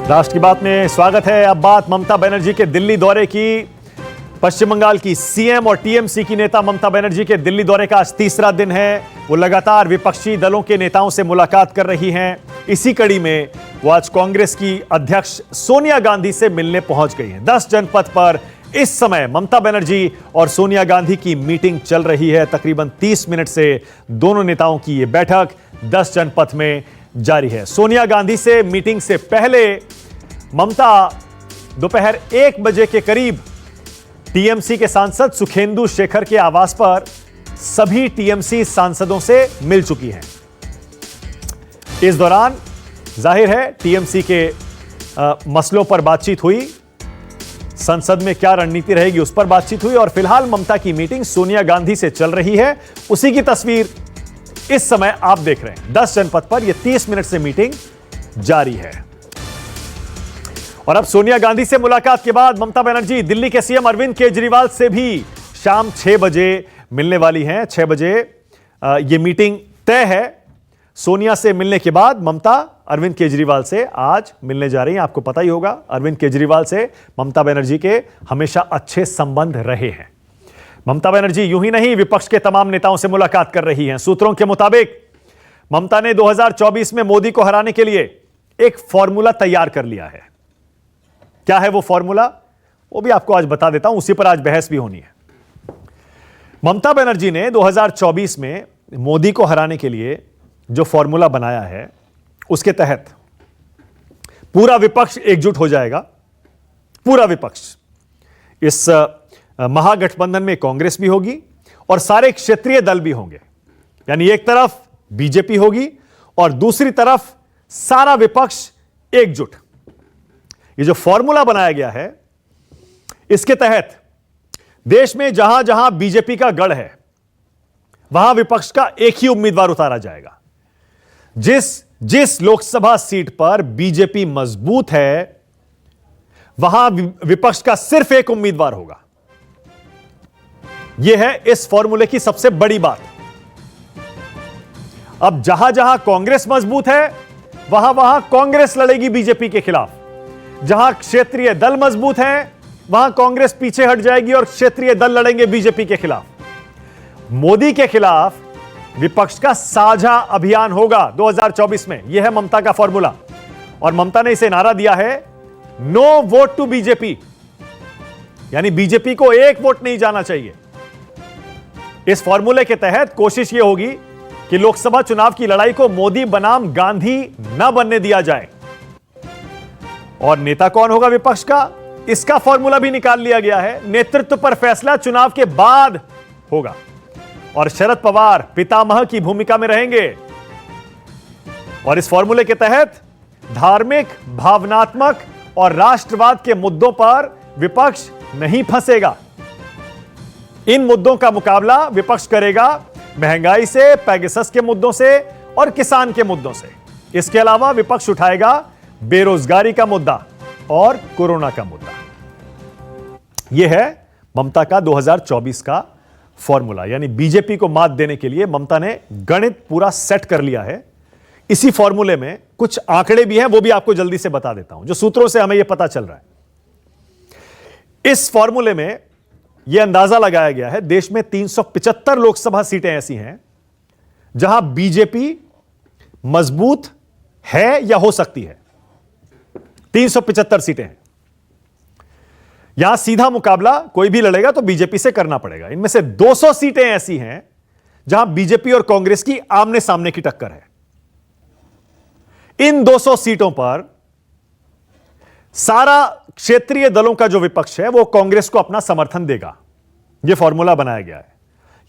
राष्ट्र की बात में स्वागत है। अब बात ममता बनर्जी के दिल्ली दौरे की। पश्चिम बंगाल की सीएम और टीएमसी की नेता ममता बनर्जी के दिल्ली दौरे का आज तीसरा दिन है। वो लगातार विपक्षी दलों के नेताओं से मुलाकात कर रही हैं। इसी कड़ी में वो आज कांग्रेस की अध्यक्ष सोनिया गांधी से मिलने पहुंच गई हैं। 10 जनपथ पर इस समय ममता बनर्जी और सोनिया गांधी की मीटिंग चल रही है। तकरीबन 30 मिनट से दोनों नेताओं की यह बैठक 10 जनपथ में जारी है। सोनिया गांधी से मीटिंग से पहले ममता दोपहर 1 बजे के करीब टीएमसी के सांसद सुखेंदु शेखर के आवास पर सभी टीएमसी सांसदों से मिल चुकी हैं। इस दौरान जाहिर है टीएमसी के मसलों पर बातचीत हुई, संसद में क्या रणनीति रहेगी उस पर बातचीत हुई और फिलहाल ममता की मीटिंग सोनिया गांधी से चल रही है। उसी की तस्वीर इस समय आप देख रहे हैं। 10 जनपथ पर यह 30 मिनट से मीटिंग जारी है। और अब सोनिया गांधी से मुलाकात के बाद ममता बनर्जी दिल्ली के सीएम अरविंद केजरीवाल से भी शाम 6 बजे मिलने वाली हैं। 6 बजे यह मीटिंग तय है। सोनिया से मिलने के बाद ममता अरविंद केजरीवाल से आज मिलने जा रही हैं। आपको पता ही होगा अरविंद केजरीवाल से ममता बनर्जी के हमेशा अच्छे संबंध रहे हैं। ममता बनर्जी यूं ही नहीं विपक्ष के तमाम नेताओं से मुलाकात कर रही हैं। सूत्रों के मुताबिक ममता ने 2024 में मोदी को हराने के लिए एक फॉर्मूला तैयार कर लिया है। क्या है वो फॉर्मूला, वो भी आपको आज बता देता हूं, उसी पर आज बहस भी होनी है। ममता बनर्जी ने 2024 में मोदी को हराने के लिए जो फॉर्मूला बनाया है उसके तहत पूरा विपक्ष एकजुट हो जाएगा। पूरा विपक्ष, इस महागठबंधन में कांग्रेस भी होगी और सारे क्षेत्रीय दल भी होंगे। यानी एक तरफ बीजेपी होगी और दूसरी तरफ सारा विपक्ष एकजुट। ये जो फॉर्मूला बनाया गया है इसके तहत देश में जहां जहां बीजेपी का गढ़ है वहां विपक्ष का एक ही उम्मीदवार उतारा जाएगा। जिस लोकसभा सीट पर बीजेपी मजबूत है वहां विपक्ष का सिर्फ एक उम्मीदवार होगा। यह है इस फॉर्मूले की सबसे बड़ी बात। अब जहां जहां कांग्रेस मजबूत है वहां वहां कांग्रेस लड़ेगी बीजेपी के खिलाफ। जहां क्षेत्रीय दल मजबूत हैं वहां कांग्रेस पीछे हट जाएगी और क्षेत्रीय दल लड़ेंगे बीजेपी के खिलाफ। मोदी के खिलाफ विपक्ष का साझा अभियान होगा 2024 में। यह है ममता का फॉर्मूला और ममता ने इसे नारा दिया है, नो वोट टू बीजेपी, यानी बीजेपी को एक वोट नहीं जाना चाहिए। इस फॉर्मूले के तहत कोशिश यह होगी कि लोकसभा चुनाव की लड़ाई को मोदी बनाम गांधी न बनने दिया जाए। और नेता कौन होगा विपक्ष का, इसका फॉर्मूला भी निकाल लिया गया है। नेतृत्व पर फैसला चुनाव के बाद होगा और शरद पवार पितामह की भूमिका में रहेंगे। और इस फॉर्मूले के तहत धार्मिक, भावनात्मक और राष्ट्रवाद के मुद्दों पर विपक्ष नहीं फंसेगा। इन मुद्दों का मुकाबला विपक्ष करेगा महंगाई से, पेगासस के मुद्दों से और किसान के मुद्दों से। इसके अलावा विपक्ष उठाएगा बेरोजगारी का मुद्दा और कोरोना का मुद्दा। यह है ममता का 2024 का फॉर्मूला। यानी बीजेपी को मात देने के लिए ममता ने गणित पूरा सेट कर लिया है। इसी फॉर्मूले में कुछ आंकड़े भी हैं, वो भी आपको जल्दी से बता देता हूं, जो सूत्रों से हमें यह पता चल रहा है। इस फॉर्मूले में यह अंदाजा लगाया गया है देश में 375 लोकसभा सीटें ऐसी हैं जहां बीजेपी मजबूत है या हो सकती है। 375 सीटें हैं। यहां सीधा मुकाबला कोई भी लड़ेगा तो बीजेपी से करना पड़ेगा। इनमें से 200 सीटें ऐसी हैं जहां बीजेपी और कांग्रेस की आमने सामने की टक्कर है। इन 200 सीटों पर सारा क्षेत्रीय दलों का जो विपक्ष है वो कांग्रेस को अपना समर्थन देगा। यह फॉर्मूला बनाया गया है।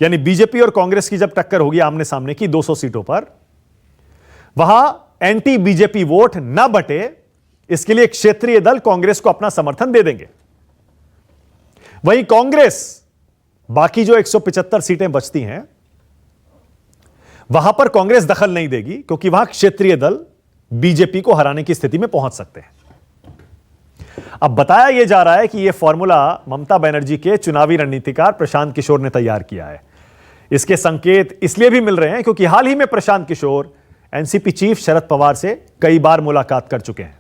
यानी बीजेपी और कांग्रेस की जब टक्कर होगी आमने सामने की 200 सीटों पर, वहां एंटी बीजेपी वोट ना बटे, इसके लिए क्षेत्रीय दल कांग्रेस को अपना समर्थन दे देंगे। वहीं कांग्रेस बाकी जो 175 सीटें बचती हैं वहां पर कांग्रेस दखल नहीं देगी, क्योंकि वहां क्षेत्रीय दल बीजेपी को हराने की स्थिति में पहुंच सकते हैं। अब बताया यह जा रहा है कि यह फॉर्मूला ममता बनर्जी के चुनावी रणनीतिकार प्रशांत किशोर ने तैयार किया है। इसके संकेत इसलिए भी मिल रहे हैं क्योंकि हाल ही में प्रशांत किशोर एनसीपी चीफ शरद पवार से कई बार मुलाकात कर चुके हैं।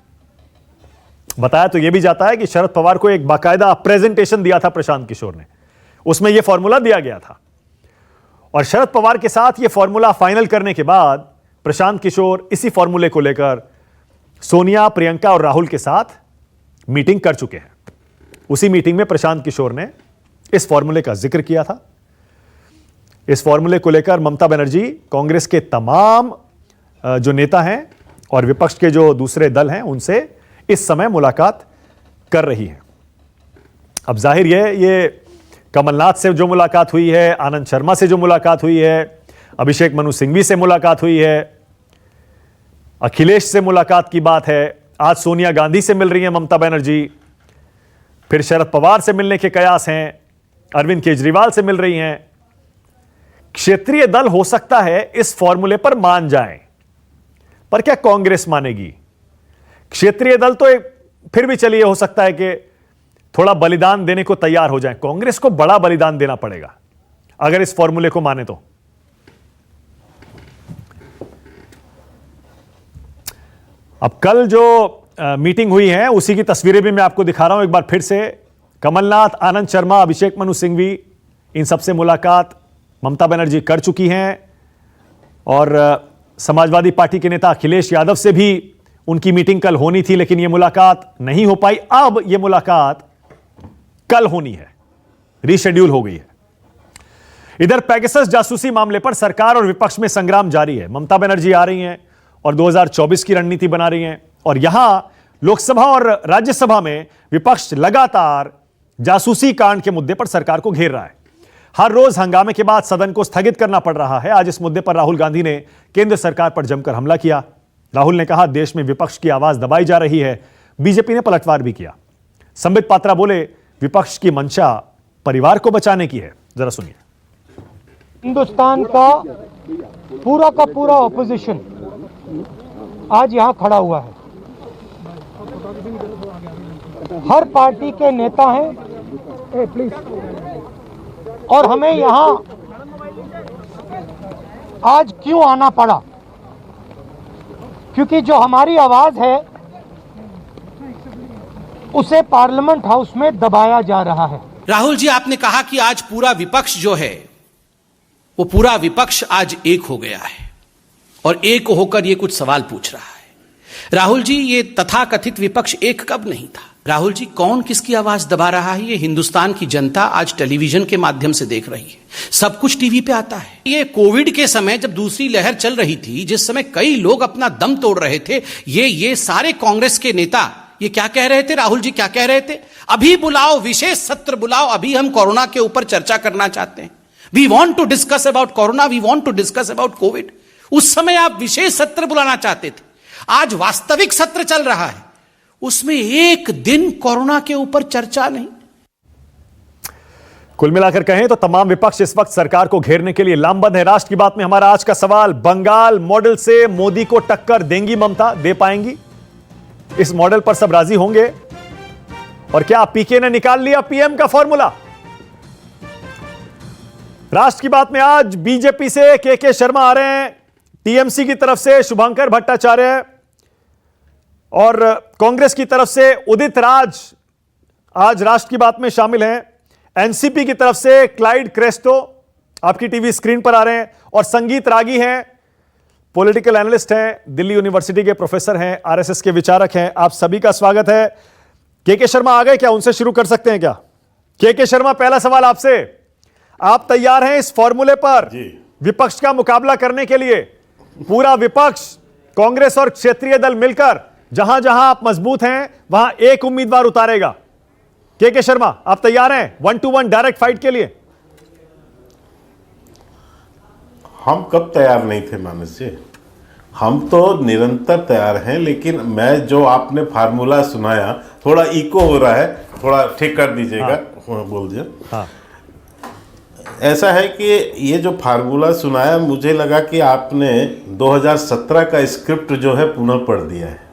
बताया तो यह भी जाता है कि शरद पवार को एक बाकायदा प्रेजेंटेशन दिया था प्रशांत किशोर ने, उसमें यह फॉर्मूला दिया गया था और शरद पवार के साथ यह फॉर्मूला फाइनल करने के बाद प्रशांत किशोर इसी फॉर्मूले को लेकर सोनिया, प्रियंका और राहुल के साथ मीटिंग कर चुके हैं। उसी मीटिंग में प्रशांत किशोर ने इस फॉर्मूले का जिक्र किया था। इस फॉर्मूले को लेकर ममता बनर्जी कांग्रेस के तमाम जो नेता हैं और विपक्ष के जो दूसरे दल हैं उनसे इस समय मुलाकात कर रही है। अब जाहिर ये कमलनाथ से जो मुलाकात हुई है, आनंद शर्मा से जो मुलाकात हुई है, अभिषेक मनु सिंघवी से मुलाकात हुई है, अखिलेश से मुलाकात की बात है, आज सोनिया गांधी से मिल रही हैं ममता बनर्जी, फिर शरद पवार से मिलने के कयास हैं, अरविंद केजरीवाल से मिल रही हैं। क्षेत्रीय दल हो सकता है इस फॉर्मूले पर मान जाएं, पर क्या कांग्रेस मानेगी? क्षेत्रीय दल तो फिर भी चलिए, हो सकता है कि थोड़ा बलिदान देने को तैयार हो जाए। कांग्रेस को बड़ा बलिदान देना पड़ेगा अगर इस फॉर्मूले को माने तो। अब कल जो मीटिंग हुई है उसी की तस्वीरें भी मैं आपको दिखा रहा हूं एक बार फिर से। कमलनाथ, आनंद शर्मा, अभिषेक मनु सिंघवी, इन सबसे मुलाकात ममता बनर्जी कर चुकी हैं और समाजवादी पार्टी के नेता अखिलेश यादव से भी उनकी मीटिंग कल होनी थी, लेकिन यह मुलाकात नहीं हो पाई। अब यह मुलाकात कल होनी है, रीशेड्यूल हो गई है। इधर पेगासस जासूसी मामले पर सरकार और विपक्ष में संग्राम जारी है। ममता बनर्जी आ रही हैं और 2024 की रणनीति बना रही हैं और यहां लोकसभा और राज्यसभा में विपक्ष लगातार जासूसी कांड के मुद्दे पर सरकार को घेर रहा है। हर रोज हंगामे के बाद सदन को स्थगित करना पड़ रहा है। आज इस मुद्दे पर राहुल गांधी ने केंद्र सरकार पर जमकर हमला किया। राहुल ने कहा देश में विपक्ष की आवाज दबाई जा रही है। बीजेपी ने पलटवार भी किया। संबित पात्रा बोले विपक्ष की मंशा परिवार को बचाने की है। जरा सुनिए। हिंदुस्तान का पूरा ऑपोजिशन आज यहां खड़ा हुआ है। हर पार्टी के नेता हैं प्लीज, और हमें यहां आज क्यों आना पड़ा? क्योंकि जो हमारी आवाज है उसे पार्लियामेंट हाउस में दबाया जा रहा है। राहुल जी, आपने कहा कि आज पूरा विपक्ष जो है वो पूरा विपक्ष आज एक हो गया है और एक होकर ये कुछ सवाल पूछ रहा है। राहुल जी, ये तथाकथित विपक्ष एक कब नहीं था? राहुल जी, कौन किसकी आवाज दबा रहा है ये हिंदुस्तान की जनता आज टेलीविजन के माध्यम से देख रही है। सब कुछ टीवी पे आता है। ये कोविड के समय जब दूसरी लहर चल रही थी, जिस समय कई लोग अपना दम तोड़ रहे थे, ये सारे कांग्रेस के नेता ये क्या कह रहे थे? राहुल जी क्या कह रहे थे? अभी बुलाओ, विशेष सत्र बुलाओ, अभी हम कोरोना के ऊपर चर्चा करना चाहते हैं। We want to discuss about corona, we want to discuss about COVID. उस समय आप विशेष सत्र बुलाना चाहते थे। आज वास्तविक सत्र चल रहा है, उसमें एक दिन कोरोना के ऊपर चर्चा नहीं। कुल मिलाकर कहें तो तमाम विपक्ष इस वक्त सरकार को घेरने के लिए लामबंद है। राष्ट्र की बात में हमारा आज का सवाल, बंगाल मॉडल से मोदी को टक्कर देंगी ममता? दे पाएंगी? इस मॉडल पर सब राजी होंगे? और क्या पीके ने निकाल लिया पीएम का फॉर्मूला? राष्ट्र की बात में आज बीजेपी से के शर्मा आ रहे हैं, टीएमसी की तरफ से शुभंकर भट्टाचार्य और कांग्रेस की तरफ से उदित राज आज राष्ट्र की बात में शामिल हैं। एनसीपी की तरफ से क्लाइड क्रेस्टो आपकी टीवी स्क्रीन पर आ रहे हैं और संगीत रागी हैं, पॉलिटिकल एनालिस्ट हैं, दिल्ली यूनिवर्सिटी के प्रोफेसर हैं, आरएसएस के विचारक हैं। आप सभी का स्वागत है। के शर्मा आ गए क्या? उनसे शुरू कर सकते हैं क्या? के शर्मा, पहला सवाल आपसे, आप तैयार हैं इस फॉर्मूले पर विपक्ष का मुकाबला करने के लिए? पूरा विपक्ष, कांग्रेस और क्षेत्रीय दल मिलकर जहां जहां आप मजबूत हैं वहां एक उम्मीदवार उतारेगा। के शर्मा, आप तैयार हैं 1-to-1 डायरेक्ट फाइट के लिए? हम कब तैयार नहीं थे मानस जी, हम तो निरंतर तैयार हैं। लेकिन मैं जो आपने फार्मूला सुनाया, थोड़ा इको हो रहा है, थोड़ा ठीक कर दीजिएगा। हाँ। बोल दिया। हाँ। ऐसा है कि ये जो फार्मूला सुनाया, मुझे लगा कि आपने 2017 का स्क्रिप्ट जो है पुनः पढ़ दिया है।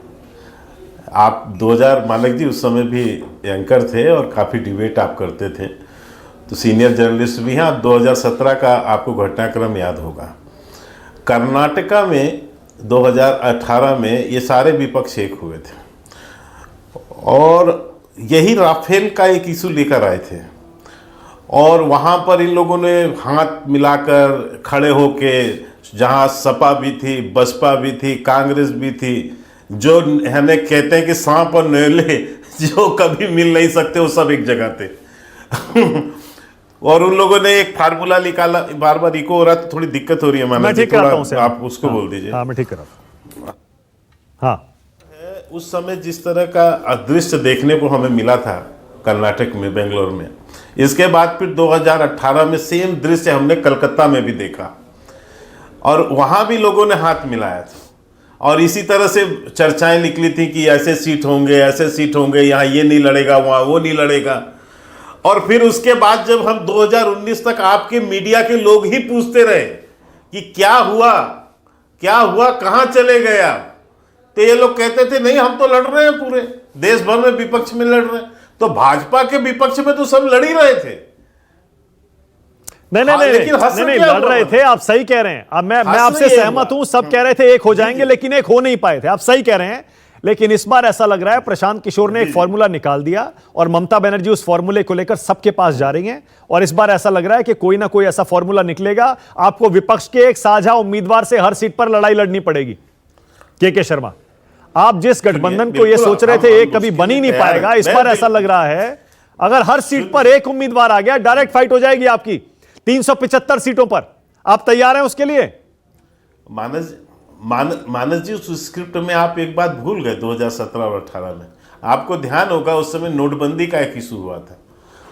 आप 2000 मानक जी उस समय भी एंकर थे और काफ़ी डिबेट आप करते थे, तो सीनियर जर्नलिस्ट भी हैं। आप 2017 का आपको घटनाक्रम याद होगा। कर्नाटका में 2018 में ये सारे विपक्ष एक हुए थे और यही राफेल का एक इशू लेकर आए थे और वहाँ पर इन लोगों ने हाथ मिलाकर खड़े होके, जहाँ सपा भी थी, बसपा भी थी, कांग्रेस भी थी, जो हमें कहते हैं कि सांप और न्योले जो कभी मिल नहीं सकते, वो सब एक जगह थे। और उन लोगों ने एक फार्मूला निकाला, बार बार इको हो रहा है तो थोड़ी दिक्कत हो रही है। मैं ठीक कराता हूं, आप उसको बोल दीजिए। हाँ, मैं ठीक कराता हूं। हाँ, उस समय जिस तरह का अदृश्य देखने को हमें मिला था कर्नाटक में, बेंगलोर में, इसके बाद फिर 2018 में सेम दृश्य हमने कलकत्ता में भी देखा और वहां भी लोगों ने हाथ मिलाया था और इसी तरह से चर्चाएं निकली थी कि ऐसे सीट होंगे, ऐसे सीट होंगे, यहाँ ये नहीं लड़ेगा, वहाँ वो नहीं लड़ेगा। और फिर उसके बाद जब हम 2019 तक आपके मीडिया के लोग ही पूछते रहे कि क्या हुआ, क्या हुआ, कहाँ चले गया, तो ये लोग कहते थे नहीं हम तो लड़ रहे हैं, पूरे देश भर में विपक्ष में लड़ रहे हैं। तो भाजपा के विपक्ष में तो सब लड़ ही रहे थे। नहीं, लड़ रहे थे, आप सही कह रहे हैं। अब मैं आपसे सहमत हूं, सब कह रहे थे एक हो जाएंगे, लेकिन एक हो नहीं पाए थे। आप सही कह रहे हैं, लेकिन इस बार ऐसा लग रहा है प्रशांत किशोर ने एक फॉर्मूला निकाल दिया और ममता बनर्जी उस फॉर्मूले को लेकर सबके पास जा रही हैं और इस बार ऐसा लग रहा है कि कोई ना कोई ऐसा फॉर्मूला निकलेगा। आपको विपक्ष के एक साझा उम्मीदवार से हर सीट पर लड़ाई लड़नी पड़ेगी। के शर्मा, आप जिस गठबंधन को यह सोच रहे थे एक कभी बन ही नहीं पाएगा, इस बार ऐसा लग रहा है अगर हर सीट पर एक उम्मीदवार आ गया, डायरेक्ट फाइट हो जाएगी आपकी 375 सीटों पर। आप तैयार हैं उसके लिए? मानस जी, उस स्क्रिप्ट में आप एक बात भूल गए। 2017 और 18 में आपको ध्यान होगा उस समय नोटबंदी का एक इशू हुआ था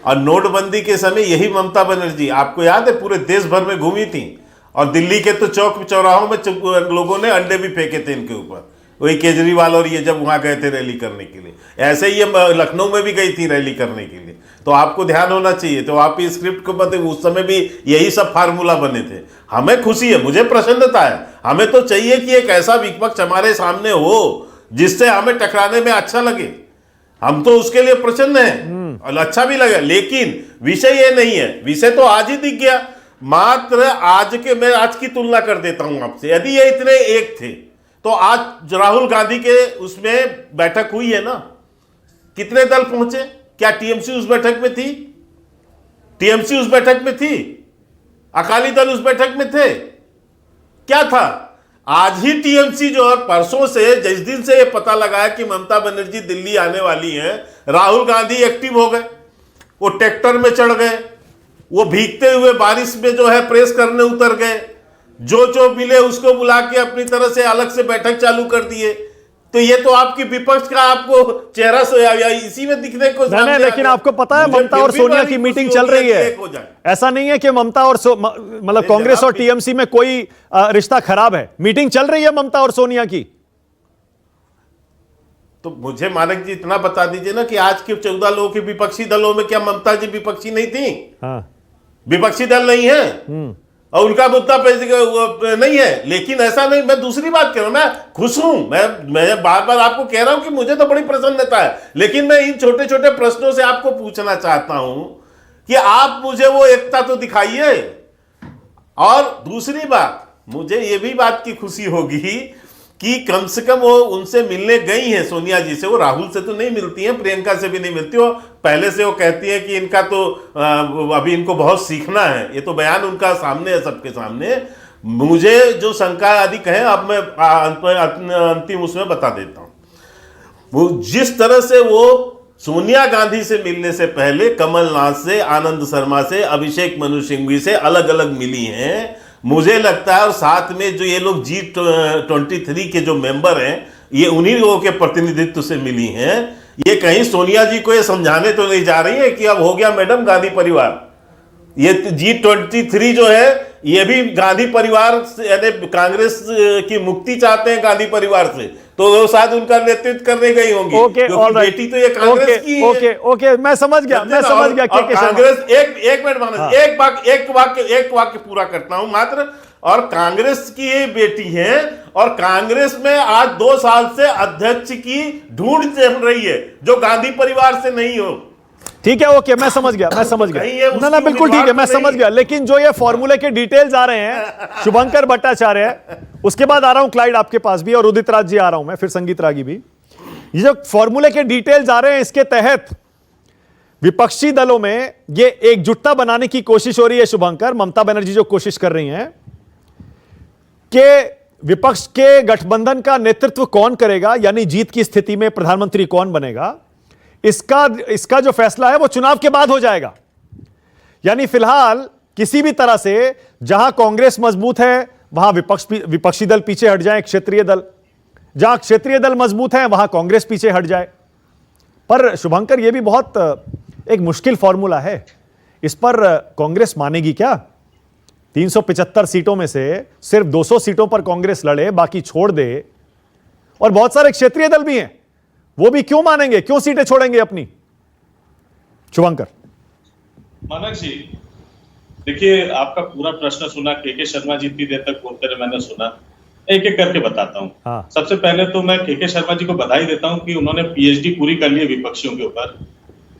और नोटबंदी के समय यही ममता बनर्जी, आपको याद है, पूरे देश भर में घूमी थी और दिल्ली के तो चौक चौराहों में लोगों ने अंडे भी फेंके थे इनके ऊपर, वही केजरीवाल और ये जब वहां गए थे रैली करने के लिए। ऐसे ही ये लखनऊ में भी गई थी रैली करने के लिए। तो आपको ध्यान होना चाहिए। तो आप इस स्क्रिप्ट को बता, उस समय भी यही सब फार्मूला बने थे। हमें खुशी है, मुझे प्रसन्नता है। हमें तो चाहिए कि एक ऐसा विपक्ष हमारे सामने हो जिससे हमें टकराने में अच्छा लगे। हम तो उसके लिए प्रसन्न हैं और अच्छा भी लगे, लेकिन विषय ये नहीं है। विषय तो आज ही दिख गया। मात्र आज के, मैं आज की तुलना कर देता हूं आपसे। यदि ये इतने एक थे तो आज राहुल गांधी के उसमें बैठक हुई है ना, कितने दल पहुंचे? क्या टीएमसी उस बैठक में थी? टीएमसी उस बैठक में थी? अकाली दल उस बैठक में थे? क्या था? आज ही टीएमसी जो है, परसों से, जिस दिन से ये पता लगा है कि ममता बनर्जी दिल्ली आने वाली है, राहुल गांधी एक्टिव हो गए। वो ट्रैक्टर में चढ़ गए, वो भीगते हुए बारिश में जो है प्रेस करने उतर गए, जो मिले उसको बुला के अपनी तरह से अलग से बैठक चालू कर दिए। तो ये तो आपकी विपक्ष का आपको चेहरा से इसी में दिखने को नहीं, लेकिन आपको पता है ममता और सोनिया की मीटिंग चल रही है। ऐसा नहीं है कि ममता और मतलब कांग्रेस और टीएमसी में कोई रिश्ता खराब है। मीटिंग चल रही है ममता और सोनिया की। तो मुझे मानक जी इतना बता दीजिए ना कि आज के 14 लोगों के विपक्षी दलों में क्या ममता जी विपक्षी नहीं थी? हाँ। विपक्षी दल नहीं है और उनका मुद्दा नहीं है। लेकिन ऐसा नहीं, मैं दूसरी बात कह रहा हूं, मैं खुश हूं। मैं बार बार आपको कह रहा हूं कि मुझे तो बड़ी प्रसन्नता है, लेकिन मैं इन छोटे छोटे प्रश्नों से आपको पूछना चाहता हूं कि आप मुझे वो एकता तो दिखाइए। और दूसरी बात, मुझे ये भी बात की खुशी होगी कि कम से कम वो उनसे मिलने गई हैं, सोनिया जी से। वो राहुल से तो नहीं मिलती हैं, प्रियंका से भी नहीं मिलती। वो पहले से वो कहती है कि इनका तो अभी इनको बहुत सीखना है। ये तो बयान उनका सामने है, सबके सामने। मुझे जो शंका आदि कहें, अब मैं अंतिम उसमें बता देता हूं। वो जिस तरह से वो सोनिया गांधी से मिलने से पहले कमलनाथ से, आनंद शर्मा से, अभिषेक मनु सिंघवी से अलग अलग मिली हैं, मुझे लगता है। और साथ में जो ये लोग G23 के जो मेंबर हैं, ये उन्हीं लोगों के प्रतिनिधित्व से मिली हैं। ये कहीं सोनिया जी को ये समझाने तो नहीं जा रही है कि अब हो गया मैडम गांधी परिवार। ये G23 जो है, ये भी गांधी परिवार से, यानी कांग्रेस की मुक्ति चाहते हैं गांधी परिवार से, तो वो शायद उनका नेतृत्व करने गई होंगी। बेटी तो ये कांग्रेस की है। ओके, मैं समझ गया। कांग्रेस, एक मिनट मानो, एक वाक्य पूरा करता हूं मात्र। और कांग्रेस की ये बेटी है और कांग्रेस में आज 2 साल से अध्यक्ष की ढूंढ चल रही है जो गांधी परिवार से नहीं हो। ठीक है, ओके, मैं समझ गया। ना, बिल्कुल ठीक है, मैं समझ गया। लेकिन जो ये फॉर्मूले के डिटेल्स आ रहे हैं, शुभंकर भट्टाचार्य, उसके बाद आ रहा हूं क्लाइड आपके पास भी, और उदित राज जी आ रहा हूं मैं, फिर संगीत रागी भी। ये जो फॉर्मूले के डिटेल्स आ रहे हैं, इसके तहत विपक्षी दलों में ये एकजुटता बनाने की कोशिश हो रही है। शुभंकर, ममता बनर्जी जो कोशिश कर रही हैं कि विपक्ष के गठबंधन का नेतृत्व कौन करेगा, यानी जीत की स्थिति में प्रधानमंत्री कौन बनेगा, इसका जो फैसला है वो चुनाव के बाद हो जाएगा। यानी फिलहाल किसी भी तरह से जहां कांग्रेस मजबूत है वहां विपक्षी दल पीछे हट जाए, क्षेत्रीय दल, जहां क्षेत्रीय दल मजबूत है वहां कांग्रेस पीछे हट जाए। पर शुभंकर, यह भी बहुत एक मुश्किल फॉर्मूला है, इस पर कांग्रेस मानेगी क्या? 375 सीटों में से सिर्फ 200 सीटों पर कांग्रेस लड़े, बाकी छोड़ दे, और बहुत सारे क्षेत्रीय दल भी हैं, वो भी क्यों मानेंगे, क्यों सीटें छोड़ेंगे अपनी? शुभंकर। मानक जी, देखिए, आपका पूरा प्रश्न सुना, के शर्मा जी इतनी देर तक बोलते रहे, मैंने सुना। एक एक करके बताता हूँ। हाँ। सबसे पहले तो मैं के शर्मा जी को बधाई देता हूँ कि उन्होंने पीएचडी पूरी कर ली है विपक्षियों के ऊपर।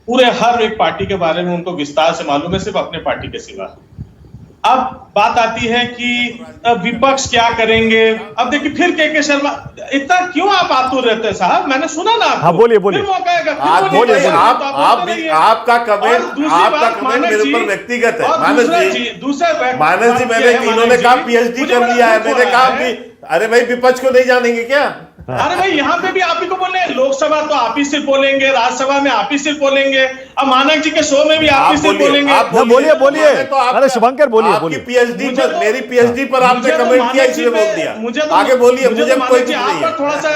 पूरे हर एक पार्टी के बारे में उनको विस्तार से मालूम है, सिर्फ अपने पार्टी के सिवा। अब बात आती है कि विपक्ष क्या करेंगे। अब देखिए, फिर के शर्मा, इतना क्यों आप आतुर रहते हैं साहब? मैंने सुना ना आपको। हाँ, बोलिए। आपका कमेंट मेरे ऊपर व्यक्तिगत है। मानस जी, मैंने इन्होंने कहा पीएचडी कर लिया है, मैंने कहा कि अरे भाई विपक्ष को नहीं जानेंगे क्या? अरे भाई, यहाँ पे भी आप ही को बोले, लोकसभा तो आप ही सिर्फ बोलेंगे, राज्यसभा में आप ही सिर्फ बोलेंगे, अब मानक जी के शो में भी आप ही सिर्फ बोलेंगे। बोलिए। अरे शुभंकर, बोलिए। आपकी पीएचडी पर, मेरी पीएचडी पर आपने कमेंट किया, इसलिए बोल दिया। आगे बोलिए। मुझे कोई थोड़ा सा,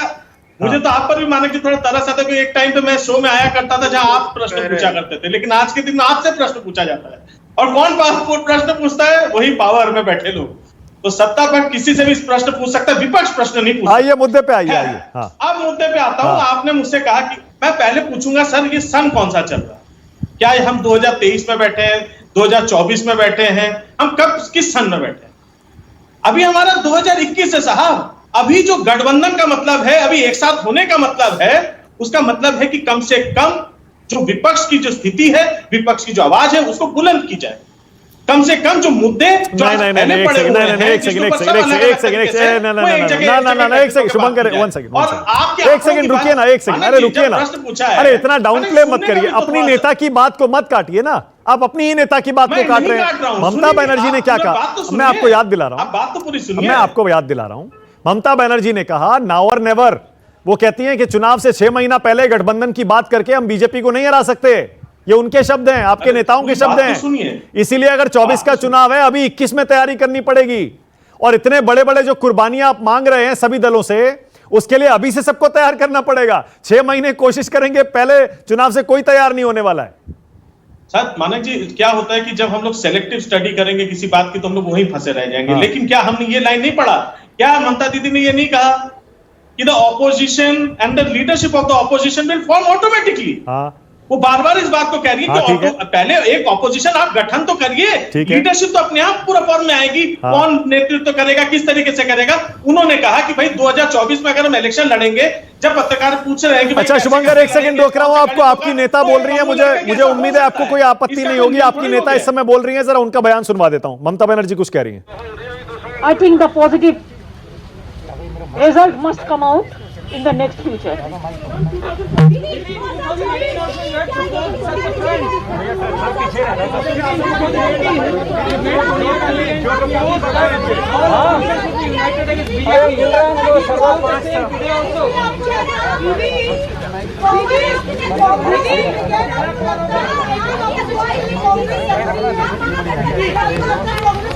मुझे तो आप पर भी मानक जी थोड़ा तरस आता है। एक टाइम पे मैं शो में आया करता था जहां आप प्रश्न पूछा करते थे, लेकिन आज के दिन आपसे प्रश्न पूछा जाता है। और कौन प्रश्न पूछता है? वही पावर में बैठे लोग। तो सत्ता पर किसी से भी प्रश्न पूछ सकता है, विपक्ष प्रश्न नहीं पूछ। आइए मुद्दे पे आइए। हाँ। अब मुद्दे पे आता हूं। आपने मुझसे कहा कि मैं पहले पूछूंगा, सर ये सन कौन सा चल रहा है? क्या हम 2023 में बैठे हैं, 2024 में बैठे हैं? हम कब, किस सन में बैठे हैं? अभी हमारा 2021 है साहब। अभी जो गठबंधन का मतलब है, अभी एक साथ होने का मतलब है, उसका मतलब है कि कम से कम जो विपक्ष की जो स्थिति है, विपक्ष की जो आवाज है, उसको बुलंद की जाए। कम से कम जो मुद्दे जो एक सेकंड रुकिए ना, अरे रुकिए ना, अरे इतना डाउन प्ले मत करिए, अपनी नेता की बात को मत काटिए ना, आप अपनी ही नेता की बात को काट रहे हैं। ममता बनर्जी ने क्या कहा, मैं आपको याद दिला रहा हूं, बात तो पूरी सुनिए। मैं आपको याद दिला रहा हूं। ममता बनर्जी ने कहा नाउ और नेवर। वो कहती हैं कि चुनाव से 6 महीना पहले गठबंधन की बात करके हम बीजेपी को नहीं हरा सकते। ये उनके शब्द हैं, आपके नेताओं के शब्द हैं। इसीलिए अगर 24 का चुनाव है, अभी 21 में तैयारी करनी पड़ेगी। और इतने बड़े बड़े जो कुर्बानियां आप मांग रहे हैं सभी दलों से, उसके लिए अभी से सबको तैयार करना पड़ेगा। 6 महीने कोशिश करेंगे, पहले चुनाव से कोई तैयार नहीं होने वाला है। सर मानक जी, क्या होता है कि जब हम लोग सेलेक्टिव स्टडी करेंगे किसी बात की, तो हम लोग वहीं फंसे रह जाएंगे। लेकिन क्या हमने ये लाइन नहीं पढ़ा? क्या ममता दीदी ने ये नहीं कहा कि the opposition and the leadership of the opposition will form automatically? वो बार बार इस बात को कह रही है कि पहले एक ऑपोजिशन आप गठन तो करिए, लीडरशिप तो अपने आप पूरा फॉर्म में आएगी। कौन नेतृत्व करेगा, किस तरीके से करेगा? उन्होंने कहा कि भाई 2024 में अगर हम इलेक्शन लड़ेंगे, जब पत्रकार पूछ रहे हैं कि अच्छा शुभंकर, एक सेकंड रोक रहा हूं आपको। आपकी नेता बोल रही है, मुझे उम्मीद है आपको कोई आपत्ति नहीं होगी। आपकी नेता इस समय बोल रही है, जरा उनका बयान सुनवा देता हूं। ममता बनर्जी कुछ कह रही है। I think the positive result must come out in the next future.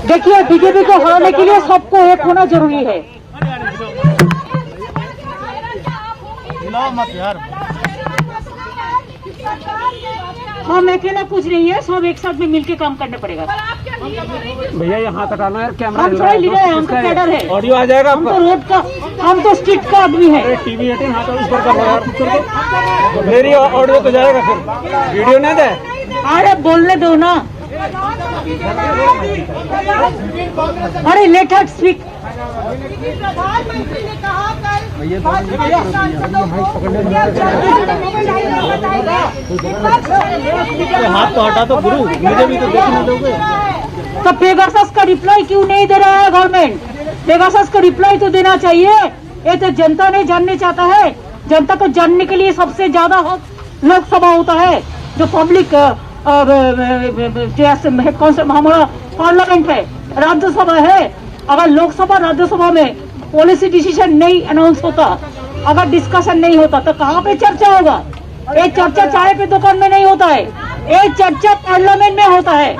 देखिए, बीजेपी को हराने के लिए सबको एक होना जरूरी है। हम अकेला कुछ नहीं है, सब एक साथ में मिलके काम करना पड़ेगा। भैया ये हाथ हटाना है, कैमरा हम थोड़ा लीडर है, हमका कैडर है, ऑडियो आ जाएगा। हम तो रोड का, हम तो स्ट्रीट का आदमी है। टीवी 18 हाथ ऊपर कर यार, मेरी ऑडियो तो जाएगा, फिर वीडियो नहीं दे। अरे बोलने दो ना, अरे लेट हर स्पीक। प्रधानमंत्री ने कहा कल हाथ तो हटा तो गुरु, मुझे भी तो देखने दोगे। तो पेगासस का रिप्लाई क्यों नहीं दे रहा है गवर्नमेंट? पेगासस का रिप्लाई तो देना चाहिए। ये तो जनता नहीं जानने चाहता है। जनता को जानने के लिए सबसे ज्यादा लोकसभा होता है, जो पब्लिक कौन सा हमारा पार्लियामेंट है, राज्यसभा है। अगर लोकसभा राज्यसभा में पॉलिसी डिसीजन नहीं अनाउंस होता, अगर डिस्कशन नहीं होता, तो कहाँ पे चर्चा होगा? ये चर्चा चाय पे दुकान में नहीं होता है, ये चर्चा पार्लियामेंट में होता है।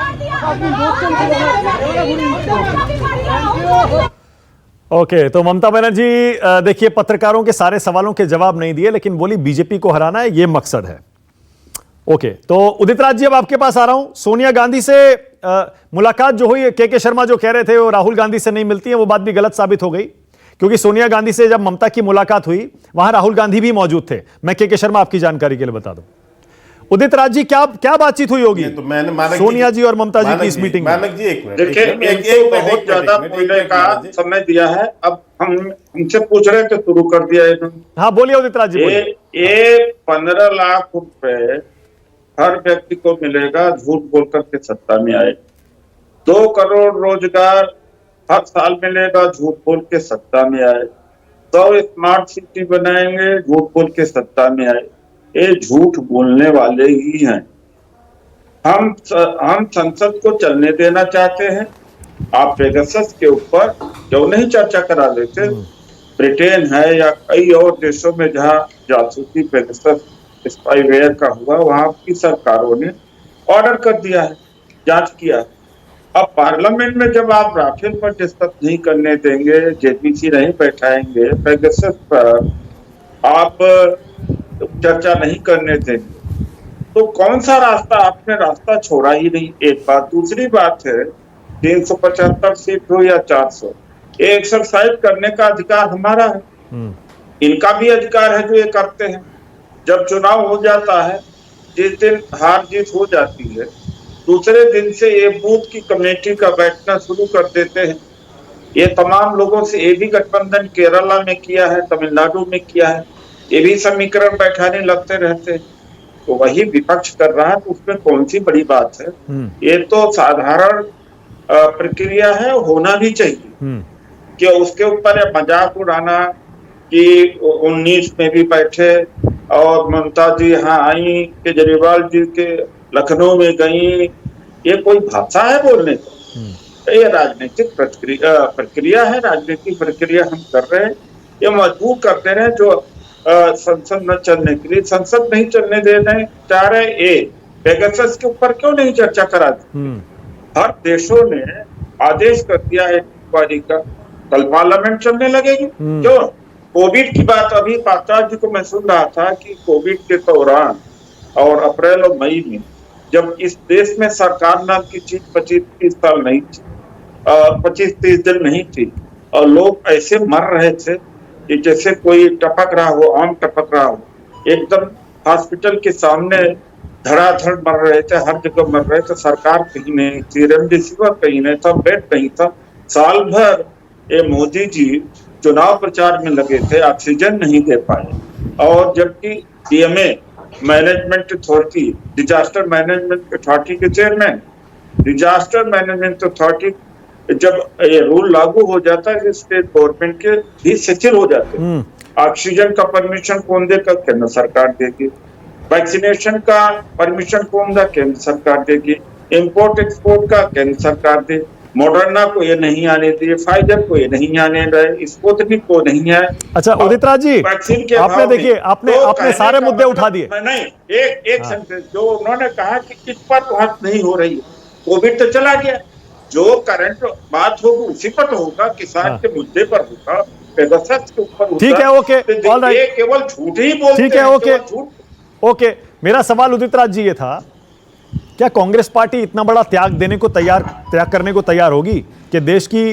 ओके, तो ममता बनर्जी देखिए पत्रकारों के सारे सवालों के जवाब नहीं दिए, लेकिन बोली बीजेपी को हराना है, ये मकसद है। ओके, तो उदित राज जी अब आपके पास आ रहा हूं। सोनिया गांधी से मुलाकात जो हुई, के शर्मा जो कह रहे थे वो राहुल गांधी से नहीं मिलती है, वो बात भी गलत साबित हो गई, क्योंकि सोनिया गांधी से जब ममता की मुलाकात हुई वहां राहुल गांधी भी मौजूद थे। मैं के शर्मा आपकी जानकारी के लिए बता दूं। उदित राज जी, क्या बातचीत हुई होगी तो मैंने मानक सोनिया जी और ममता जी की इस मीटिंग में? मानक जी एक मिनट, देखिए, एक बहुत ज्यादा बोलने का समय दिया है। अब हम हमसे पूछ रहे थे, शुरू कर दिया इन्होंने। हाँ बोलिए उदित राज जी, बोलिए। ये 15 लाख रुपए हर व्यक्ति को मिलेगा, झूठ बोलकर के सत्ता में आए। 2 करोड़ रोजगार हर साल मिलेगा, झूठ बोल के सत्ता में आए। 100 स्मार्ट सिटी बनाएंगे, झूठ बोल के सत्ता में आए। ये झूठ बोलने वाले ही हैं। हम संसद को चलने देना चाहते हैं। आप पेगासस के ऊपर क्यों नहीं चर्चा करा लेते? ब्रिटेन है या कई और देशों में जहां जासूसी पेगासस स्पाईवेयर का हुआ, वहां की सरकारों ने ऑर्डर कर दिया है, जांच किया है। अब पार्लियामेंट में जब आप राफेल पर डिस्कस नहीं करने देंगे, जेपीसी नहीं बैठाएंगे, पेगासस पर आप चर्चा नहीं करने देंगे, तो कौन सा रास्ता? आपने रास्ता छोड़ा ही नहीं। एक बात। दूसरी बात है, 375 सीट हो या 400, ये एक्सरसाइज करने का अधिकार हमारा है, इनका भी अधिकार है जो ये करते हैं। जब चुनाव हो जाता है, जिस दिन हार जीत हो जाती है, दूसरे दिन से ये बूथ की कमेटी का बैठना शुरू कर देते हैं। ये तमाम लोगों से ये भी गठबंधन केरला में किया है, तमिलनाडु में किया है, ये भी समीकरण बैठाने लगते रहते हैं। तो वही विपक्ष कर रहा है, तो उसमें कौन सी बड़ी बात है? ये तो साधारण प्रक्रिया है, होना भी चाहिए। कि उसके ऊपर मजाक उड़ाना कि 19 में भी बैठे और ममता जी यहाँ आई, केजरीवाल जी के लखनऊ में गई, ये कोई भाषा है बोलने का? ये राजनीतिक प्रक्रिया है, राजनीतिक प्रक्रिया हम कर रहे हैं। ये मजबूर करते रहे जो संसद न चलने के लिए, संसद नहीं चलने देने चाह रहे। पेगासस के ऊपर क्यों नहीं चर्चा करा दी? हर देशों ने आदेश कर दिया है इंक्वायरी का, कल पार्लियामेंट चलने लगेगी। क्यों? कोविड की बात अभी पात्रा जी को मैं सुन रहा था कि कोविड के दौरान और अप्रैल और मई में जब इस देश में सरकार नाम की चीज 25-30 साल नहीं थी, 25-30 दिन नहीं थी, और लोग ऐसे मर रहे थे कि जैसे कोई टपक रहा हो, आम टपक रहा हो। एकदम हॉस्पिटल के सामने धड़ाधड़ मर रहे थे, हर जगह मर रहे थे। सरकार कहीं नहीं थी, रेमडेसिविर कहीं नहीं था, बेड नहीं था। साल भर ये मोदी जी चुनाव प्रचार में लगे थे, ऑक्सीजन नहीं दे पाए। और जबकि DMA management authority, disaster management authority के चेयरमैन, डिजास्टर मैनेजमेंट अथॉरिटी जब ये रूल लागू हो जाता है, स्टेट गवर्नमेंट के भी सचिव हो जाते हैं। ऑक्सीजन का परमिशन कौन देगा? केंद्र सरकार देगी। वैक्सीनेशन का परमिशन कौन देगा? केंद्र सरकार देगी। इंपोर्ट एक्सपोर्ट का केंद्र सरकार दे। मॉडर्ना को ये नहीं आने दिए, फाइजर को ये नहीं आने रहे, स्पुतनिक को नहीं है। अच्छा उदित राज जी, वैक्सीन के आपने देखिए आपने सारे मुद्दे उठा दिए। नहीं, एक सेंटेंस जो उन्होंने कहा कि किस पर बात नहीं हो रही है, कोविड तो चला गया, जो करंट बात होगी उसी पर तो होगा, किसान के मुद्दे पर होगा, पेगासस के ऊपर होगा। ठीक है, ओके, ऑलराइट, केवल झूठ ही बोलते हैं। ठीक है, ओके। मेरा सवाल उदित राज जी ये था, क्या कांग्रेस पार्टी इतना बड़ा त्याग करने को तैयार होगी कि देश की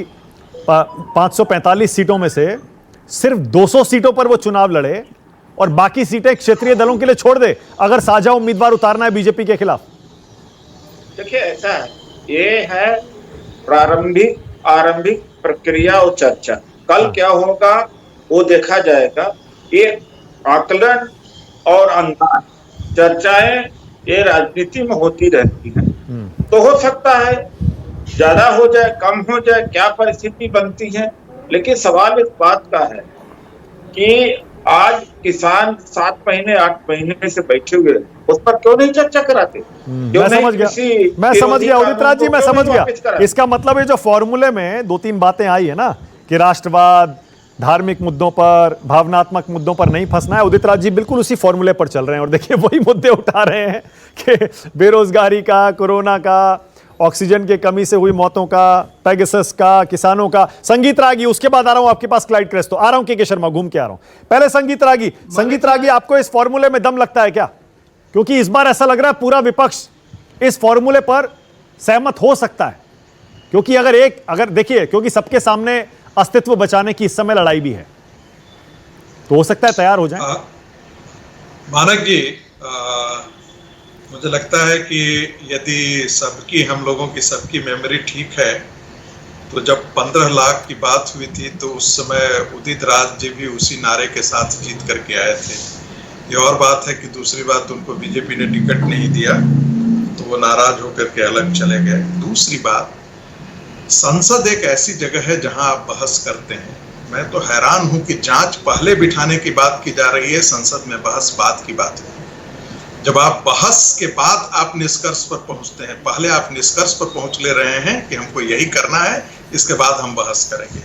545 सीटों में से सिर्फ 200 सीटों पर वो चुनाव लड़े और बाकी सीटें क्षेत्रीय दलों के लिए छोड़ दे, अगर साझा उम्मीदवार उतारना है बीजेपी के खिलाफ? देखिए ऐसा है, ये है आरंभिक प्रक्रिया और चर्चा। कल क्या होगा वो देखा जाएगा। ये आकलन और अंदाज चर्चाएं ये राजनीति में होती रहती हैं। तो हो सकता है ज्यादा हो जाए, कम हो जाए, क्या परिस्थिति बनती है। लेकिन सवाल इस बात का है कि आज किसान 7 महीने 8 महीने से बैठे हुए हैं, उस पर क्यों नहीं चर्चा कराते? क्यों मैं नहीं समझ गया, किसी मैं समझ विरोधी गया उदित कानून राज जी, को मैं क्यों समझ नहीं गया। वापस कराते? इसका मतलब है जो फॉर्मूले में 2-3 बातें आई है ना कि राष्ट्रवाद, धार्मिक मुद्दों पर, भावनात्मक मुद्दों पर नहीं फंसना है, उदित राज जी बिल्कुल उसी फॉर्मूले पर चल रहे हैं और देखिए वही मुद्दे उठा रहे हैं कि बेरोजगारी का, कोरोना का, ऑक्सीजन की कमी से हुई मौतों का, पेगासस का, किसानों का। संगीत रागी, उसके बाद आ रहा हूं आपके पास क्लाइड क्रेस्ट, तो आ रहा हूं के शर्मा, घूम के आ रहा हूं। पहले संगीत रागी, आपको इस फॉर्मूले में दम लगता है क्या? क्योंकि इस बार ऐसा लग रहा है पूरा विपक्ष इस फॉर्मूले पर सहमत हो सकता है, क्योंकि अगर देखिए, क्योंकि सबके सामने अस्तित्व बचाने की इस समय लड़ाई भी है, तो हो सकता है तैयार हो जाए। मानक जी, मुझे लगता है कि यदि हम लोगों की सबकी मेमोरी ठीक है, तो जब 15 लाख की बात हुई थी तो उस समय उदित राज जी भी उसी नारे के साथ जीत करके आए थे। ये और बात है कि दूसरी बात, उनको बीजेपी ने टिकट नहीं दिया तो वो नाराज होकर के अलग चले गए। दूसरी बात, संसद एक ऐसी जगह है जहां आप बहस करते हैं। मैं तो हैरान हूं कि जांच पहले बिठाने की बात की जा रही है, संसद में बहस बाद की बात है। जब आप बहस के बाद आप निष्कर्ष पर पहुंचते हैं, पहले आप निष्कर्ष पर पहुंच ले रहे हैं कि हमको यही करना है, इसके बाद हम बहस करेंगे।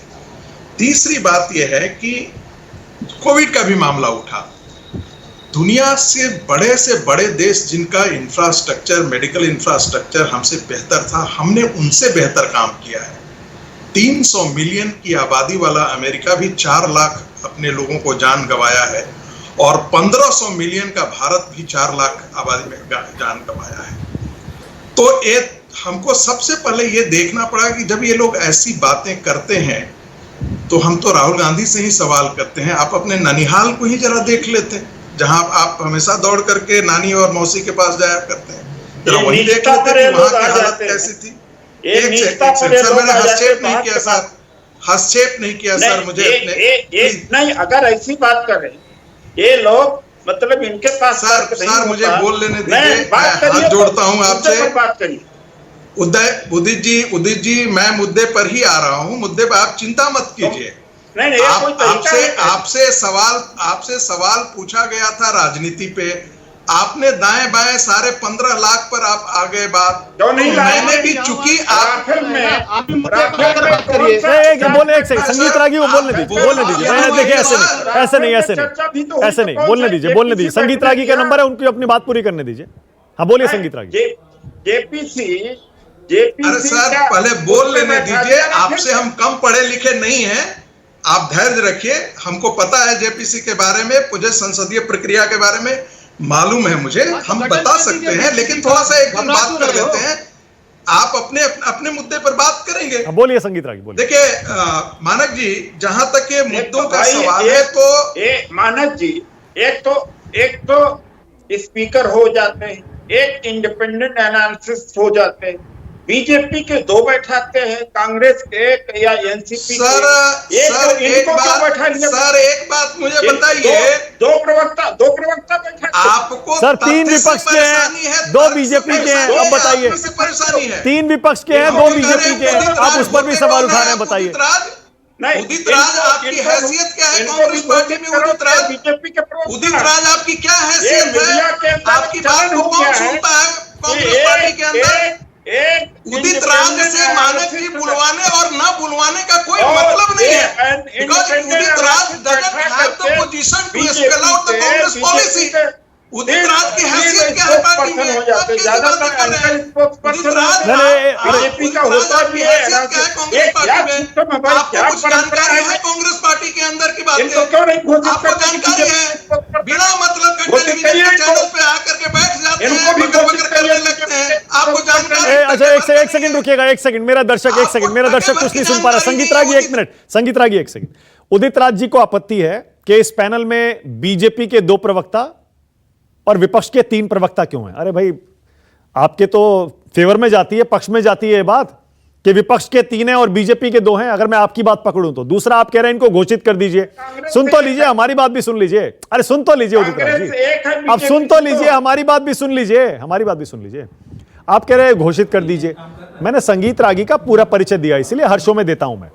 तीसरी बात यह है कि कोविड का भी मामला उठा। दुनिया से बड़े देश जिनका इंफ्रास्ट्रक्चर, मेडिकल इंफ्रास्ट्रक्चर हमसे बेहतर था, हमने उनसे बेहतर काम किया है। 300 मिलियन की आबादी वाला अमेरिका भी 4 लाख अपने लोगों को जान गंवाया है और 1500 मिलियन का भारत भी 4 लाख आबादी में जान गंवाया है। तो हमको सबसे पहले ये देखना पड़ा कि जब ये लोग ऐसी बातें करते हैं तो हम तो राहुल गांधी से ही सवाल करते हैं, आप अपने ननिहाल को ही जरा देख लेते हैं, जहां आप हमेशा दौड़ करके नानी और मौसी के पास जाया करते हैं, जरा वही देख लेते कि वहां की हालत कैसी थी। एक सेकंड सर, मैंने हस्तक्षेप नहीं किया सर, हस्तक्षेप नहीं किया सर, मुझे नहीं, अगर ऐसी बात कर रहे ये लोग, मतलब इनके पास सर मुझे बोल लेने दीजिए, हाथ जोड़ता हूं आपसे। बात करिए उदित जी, मैं मुद्दे पर ही आ रहा हूं, मुद्दे पर आप चिंता मत कीजिए। आपसे सवाल पूछा गया था राजनीति पे, आपने दाएं बाएं सारे 15 लाख पर आप आ गए बात, तो मैंने भी चूंकि आप बोले, एक सेकंड संगीत रागी को बोलने दीजिए। देखिए ऐसे नहीं बोलने दीजिए। संगीत रागी का नंबर है, उनकी अपनी बात पूरी करने दीजिए। हाँ बोलिए संगीत रागी। जेपीसी अरे सर पहले बोल लेने दीजिए, आपसे हम कम पढ़े लिखे नहीं हैं, आप धैर्य रखिए। हमको पता है जेपीसी के बारे में, मुझे संसदीय प्रक्रिया के बारे में मालूम है, मुझे हम बता सकते हैं, लेकिन थोड़ा सा एक दिन बात कर लेते हैं, आप अपने मुद्दे पर बात करेंगे। बोलिए संगीत रागी, बोलिए। देखिए मानक जी, जहां तक ये मुद्दों का सवाल है तो मानक जी, एक तो स्पीकर हो जाते हैं, एक इंडिपेंडेंट एनालिसिस हो जाते हैं, बीजेपी के 2 बैठाते हैं, कांग्रेस के या एनसीपी एक बात मुझे बताइए, दो प्रवक्ता बैठाते आपको सर 3 विपक्ष के हैं, 2 बीजेपी के हैं, अब बताइए। परेशानी है, 3 विपक्ष के हैं, 2 बीजेपी के हैं, आप उस पर भी सवाल उठा रहे हैं, बताइए। उदित राज आपकी हैसियत क्या है कांग्रेस पार्टी में? उदित राज आपकी क्या हैसियत है? आपकी बात को कौन सुनता है कांग्रेस पार्टी के अंदर? उदित राज से मानक जी बुलवाने और न बुलवाने का कोई मतलब नहीं है, because Udit Raj doesn't have the position to spell out the Congress policy. Udit Raj की हैसियत क्या है पार्टी में? उदित राज बीजेपी का होता भी है कांग्रेस पार्टी में, आपको कुछ जानकारी है कांग्रेस पार्टी के अंदर की बातें? आपको जानकारी है? बिना मतलब के टेलीविजन चैनल पे आकर के बैठ जाते हैं, बकर करने लगते हैं, आपको जानकारी? अच्छा एक सेकंड रुकिएगा, एक सेकंड, मेरा दर्शक कुछ नहीं सुन पा रहा। संगीत रागी 1 मिनट, संगीत रागी 1 सेकंड। उदित राज जी को आपत्ति है कि इस पैनल में बीजेपी के 2 प्रवक्ता और विपक्ष के 3 प्रवक्ता क्यों हैं? अरे भाई, आपके तो फेवर में जाती है, पक्ष में जाती है ये बात कि विपक्ष के 3 हैं और बीजेपी के 2 हैं, अगर मैं आपकी बात पकड़ूं तो। दूसरा, आप कह रहे हैं इनको घोषित कर दीजिए। सुन तो लीजिए, हमारी बात भी सुन लीजिए। अरे सुन तो लीजिए उदित राज जी, अब सुन तो लीजिए, हमारी बात भी सुन लीजिए। आप कह रहे हैं घोषित कर दीजिए। मैंने संगीत रागी का पूरा परिचय दिया, इसलिए हर शो में देता हूं मैं।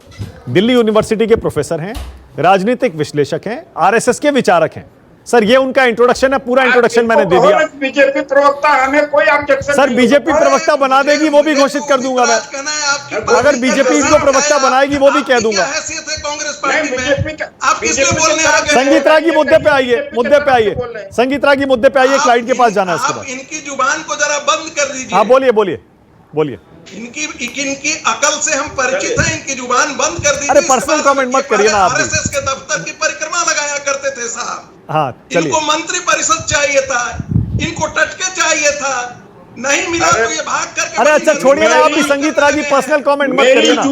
दिल्ली यूनिवर्सिटी के प्रोफेसर हैं, राजनीतिक विश्लेषक हैं, आरएसएस के विचारक हैं। सर ये उनका इंट्रोडक्शन है, पूरा इंट्रोडक्शन मैंने दे दिया। बीजेपी प्रवक्ता, हमें कोई ऑब्जेक्शन सर बीजेपी प्रवक्ता बना देगी वो भी घोषित कर दूंगा मैं, अगर बीजेपी इनको प्रवक्ता बनाएगी वो भी कह दूंगा। कांग्रेस पार्टी में आप किसके बोलने आ गए? संगीत रागी मुद्दे पे आइए, मुद्दे पे आइए, संगीत रागी मुद्दे पे आइए, क्लाइंट के पास जाना है उसके बाद। इनकी जुबान को जरा बंद कर दीजिए। हाँ बोलिए बोलिए बोलिए। इनकी अकल से हम परिचित हैं, इनकी जुबान बंद कर दीजिए। अरे पर्सनल कमेंट मत करिए ना आप भी। आरएसएस के दफ्तर की परिक्रमा लगाया करते थे साहब। हाँ चलिए। इनको मंत्री परिषद चाहिए था, इनको टटके चाहिए था, नहीं मिला तो ये भाग करके। अरे अच्छा छोड़िए ना, आप भी संगीत रागी पर्सनल कमेंट मत करिए ना,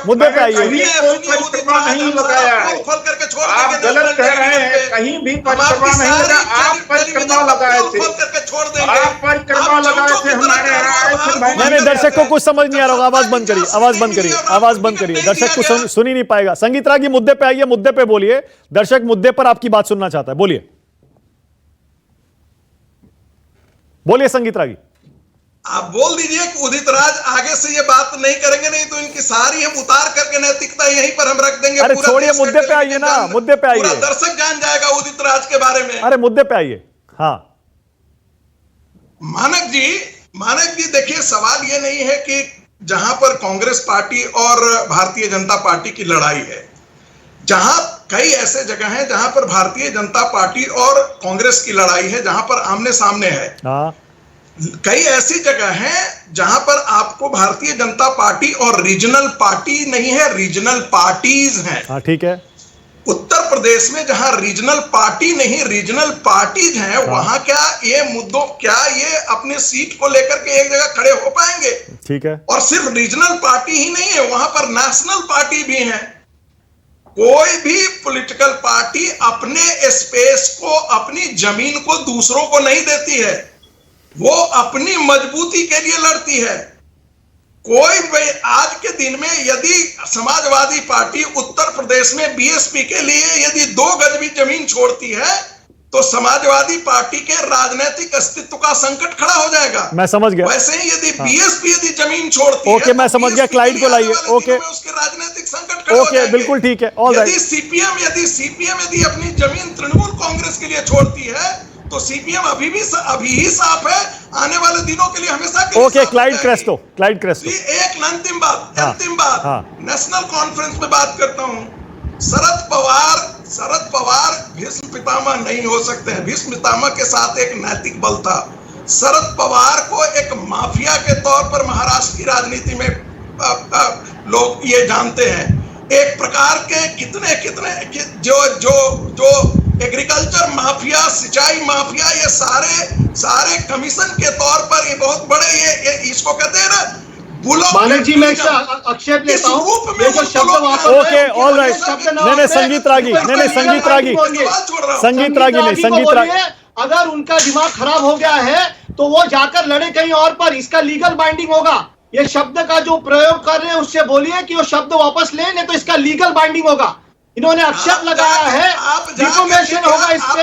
मुद्दे पे आइए। नहीं लगाया है, खोल करके छोड़ आप गलत कह रहे हैं, कहीं भी परिक्रमा नहीं लगा, आप परिक्रमा लगाए थे, खोल करके छोड़ देंगे। आप परिक्रमा लगाए थे हमारे यहाँ। मैंने दर्शक को कुछ समझ नहीं आ रहा होगा, आवाज बंद करिए, आवाज बंद करिए, आवाज बंद करिए, दर्शक को सुन ही नहीं पाएगा। संगीत रागी मुद्दे पे आइए, मुद्दे पे बोलिए, दर्शक मुद्दे पर आपकी बात सुनना चाहता है, बोलिए बोलिए संगीत रागी। आप बोल दीजिए कि उदित राज आगे से ये बात नहीं करेंगे, नहीं तो इनकी सारी हम उतार करके नैतिकता यहीं पर हम रख देंगे। अरे छोड़िए, मुद्दे पे आइए ना, मुद्दे पे आइए। पूरा दर्शक जान जाएगा उदित राज के बारे में। अरे मुद्दे पे आइए। हाँ मानक जी देखिए, सवाल ये नहीं है कि जहां पर कांग्रेस पार्टी और भारतीय जनता पार्टी की लड़ाई है, जहां कई ऐसे जगह हैं जहां पर भारतीय जनता पार्टी और कांग्रेस की लड़ाई है, जहां पर आमने सामने है। हाँ कई ऐसी जगह हैं जहां पर आपको भारतीय जनता पार्टी और रीजनल पार्टी नहीं है, रीजनल पार्टीज हैं। हाँ ठीक है। उत्तर प्रदेश में जहां रीजनल पार्टी नहीं, रीजनल पार्टीज हैं, वहां क्या ये मुद्दों, क्या ये अपने सीट को लेकर के एक जगह खड़े हो पाएंगे? ठीक है। और सिर्फ रीजनल पार्टी ही नहीं है, वहां पर नेशनल पार्टी भी है। कोई भी पॉलिटिकल पार्टी अपने स्पेस को, अपनी जमीन को दूसरों को नहीं देती है, वो अपनी मजबूती के लिए लड़ती है। कोई आज के दिन में यदि समाजवादी पार्टी उत्तर प्रदेश में बीएसपी के लिए यदि 2 गज भी जमीन छोड़ती है तो समाजवादी पार्टी के राजनीतिक अस्तित्व का संकट खड़ा हो जाएगा। मैं समझ गया। वैसे ही यदि बीएसपी यदि जमीन छोड़ती है, ओके मैं समझ गया, क्लाइंट को लाइए। ओके उसके राजनीतिक संकट खड़े हो ओके बिल्कुल ठीक है। All right. यदि सीपीएम यदि अपनी जमीन तृणमूल कांग्रेस के लिए छोड़ती है तो सीपीएम अभी ही साफ है, आने वाले दिनों के लिए हमेशा के लिए। Okay client Crasto. एक अंतिम बात नेशनल कॉन्फ्रेंस में बात करता हूं। शरद पवार भीष्म पितामह नहीं हो सकते हैं। भीष्म पितामह के साथ एक नैतिक बल था। शरद पवार को एक माफिया के तौर पर महाराष्ट्र की राजनीति में लोग ये जानते हैं। एक प्रकार के कितने जो एग्रीकल्चर माफिया, सिंचाई माफिया, ये सारे कमीशन के तौर पर ये बहुत बड़े ये इसको कहते हैं ना मानक जी, मैं इसका आक्षेप लेता हूं। ये जो शब्द वापस ओके ऑल राइट। नहीं संगीत रागी अगर उनका दिमाग खराब हो गया है तो वो जाकर लड़े कहीं और पर, इसका लीगल बाइंडिंग होगा। ये शब्द का जो प्रयोग कर रहे हैं उससे बोलिए कि वो शब्द वापस ले, नहीं तो इसका लीगल बाइंडिंग होगा। इन्होंने आक्षेप लगाया है, डिफॉर्मेशन होगा इस पे।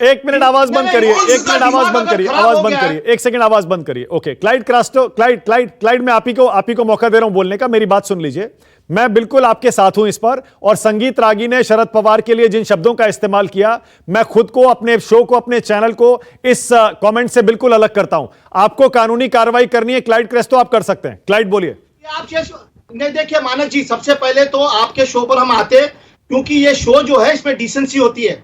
एक मिनट आवाज बंद करिए, एक मिनट आवाज बंद करिए, आवाज बंद करिए, एक सेकंड आवाज बंद करिए। ओके क्लाइंट मैं आप ही को मौका दे रहा हूं बोलने का, मेरी बात सुन लीजिए। मैं बिल्कुल आपके साथ हूं इस पर, और संगीत रागी ने शरद पवार के लिए जिन शब्दों का इस्तेमाल किया, मैं खुद को, अपने शो को, अपने चैनल को इस कमेंट से बिल्कुल अलग करता हूं। आपको कानूनी कार्रवाई करनी है क्लाइंट क्रेस्टो, आप कर सकते हैं। क्लाइंट बोलिए। नहीं देखिए मानक जी, सबसे पहले तो आपके शो पर हम आते क्योंकि ये शो जो है इसमें डिसेंसी होती है,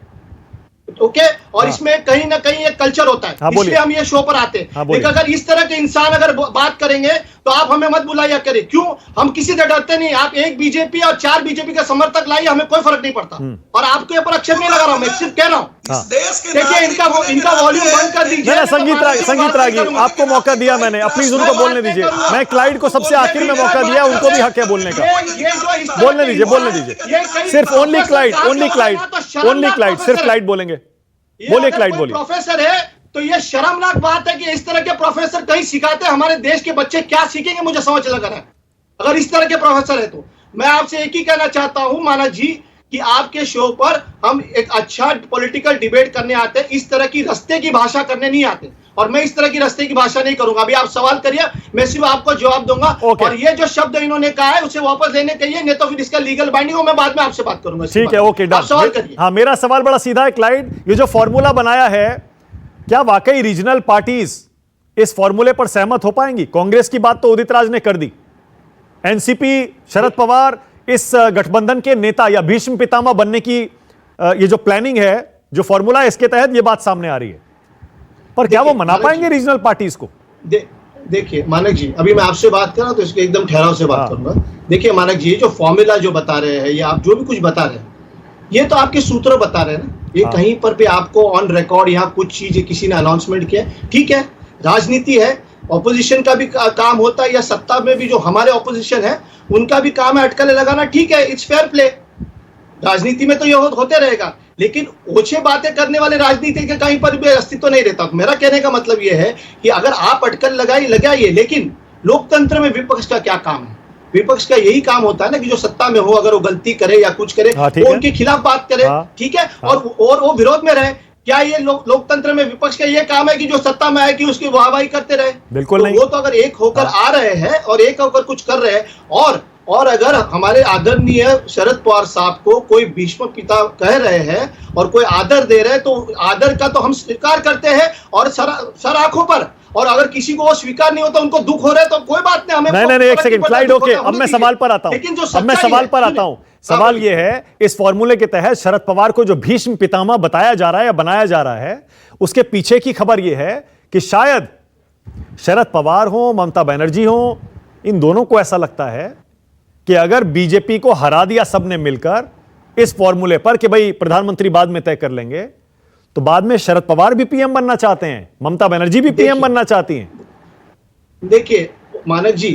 ओके, और इसमें कहीं ना कहीं एक कल्चर होता है, इसलिए हम ये शो पर आते हैं। लेकिन अगर इस तरह के इंसान अगर बात करेंगे तो आप हमें मत बुलाया करें। क्यों? हम किसी से डरते नहीं। आप 1 बीजेपी और 4 बीजेपी का समर्थक लाइए, हमें कोई फर्क नहीं पड़ता। और आपके ऊपर आक्षेप नहीं लगा रहा हूं, मैं सिर्फ कह रहा हूं। देखिए इनका वॉल्यूम बंद कर दीजिए। संगीत रागी आपको मौका दिया मैंने, प्लीज उनको बोलने दीजिए। मैं क्लाइंट को सबसे आखिर में मौका दिया, उनको भी हक है बोलने का। बोलने दीजिए। सिर्फ ओनली क्लाइंट सिर्फ क्लाइंट बोलेंगे। बोलिए क्लाइंट बोलिए। प्रोफेसर है तो ये शर्मनाक बात है कि इस तरह के प्रोफेसर कहीं सिखाते हैं। हमारे देश के बच्चे क्या सीखेंगे मुझे समझ लग रहा है, अगर इस तरह के प्रोफेसर है तो। मैं आपसे एक ही कहना चाहता हूं मानक जी कि आपके शो पर हम एक अच्छा पॉलिटिकल डिबेट करने आते हैं, इस तरह की रस्ते की भाषा करने नहीं आते। और मैं इस तरह की रास्ते की भाषा नहीं करूंगा। अभी आप सवाल करिए, मैं सिर्फ आपको जवाब दूंगा। और ये जो शब्द इन्होंने कहा है उसे वापस लेने कहिए, नहीं तो फिर इसका लीगल बाइंडिंग हो, मैं बाद में आपसे बात करूंगा। ठीक है, ओके, आप सवाल करिए। हाँ, मेरा सवाल बड़ा सीधा है क्लाइड, ये जो फॉर्मूला बनाया है, क्या वाकई रीजनल पार्टीज इस फॉर्मूले पर सहमत हो पाएंगी? कांग्रेस की बात तो उदित राज ने कर दी, एनसीपी शरद पवार इस गठबंधन के नेता या भीष्म पितामह बनने की ये जो प्लानिंग है, जो फॉर्मूला है, इसके तहत ये बात सामने आ रही है, पर क्या वो मना पाएंगे रीजनल पार्टीज को? देखिए मानक जी, अभी मैं आपसे बात कर रहा हूं तो इसके एकदम ठहराव से बात करूंगा। देखिए मानक जी, ये जो फॉर्मूला जो बता रहे हैं, या आप जो भी कुछ बता रहे हैं, ये तो आपके सूत्र बता रहे हैं ना। ये कहीं पर भी आपको ऑन रिकॉर्ड यहाँ कुछ चीजें किसी ने अनाउंसमेंट किया, ठीक है, राजनीति है, ऑपोजिशन का भी काम होता है, या सत्ता में भी जो हमारे ऑपोजिशन है उनका भी काम है अटकलें लगाना, ठीक है, इट्स फेयर प्ले। राजनीति में तो ये होते रहेगा, लेकिन ओछे बातें करने वाले राजनीति के कहीं पर भी अस्तित्व नहीं रहता। मेरा कहने का मतलब ये है कि अगर आप अटकल लगाइए, लेकिन लोकतंत्र में विपक्ष का क्या काम है? विपक्ष का यही काम होता है ना कि जो सत्ता में हो, अगर वो गलती करे या कुछ करे, वो उनके खिलाफ बात करे, ठीक है, और वो विरोध में रहे। क्या ये लोकतंत्र में विपक्ष का ये काम है कि जो सत्ता में आए कि उसकी वाहवाही करते रहे? बिल्कुल तो नहीं। वो तो अगर एक होकर आ रहे हैं और एक होकर कुछ कर रहे हैं, और अगर हमारे आदरणीय शरद पवार साहब को कोई भीष्म पिता कह रहे हैं और कोई आदर दे रहे हैं, तो आदर का तो हम स्वीकार करते हैं और सर आंखों पर। और अगर किसी को वो स्वीकार नहीं होता, उनको दुख हो रहा है, तो कोई बात नहीं, हमें नहीं, एक सेकंड क्लाइड, ओके, अब मैं सवाल पर आता हूं। सवाल ये है, इस फॉर्मूले के तहत शरद पवार को जो भीष्म पितामह बताया जा रहा है या बनाया जा रहा है, उसके पीछे की खबर यह है कि शायद शरद पवार हो, ममता बनर्जी हो, इन दोनों को ऐसा लगता है कि अगर बीजेपी को हरा दिया सबने मिलकर इस फॉर्मूले पर कि भाई प्रधानमंत्री बाद में तय कर लेंगे, तो बाद में शरद पवार भी पीएम बनना चाहते हैं, ममता बनर्जी भी पीएम बनना चाहती हैं। देखिए मानक जी,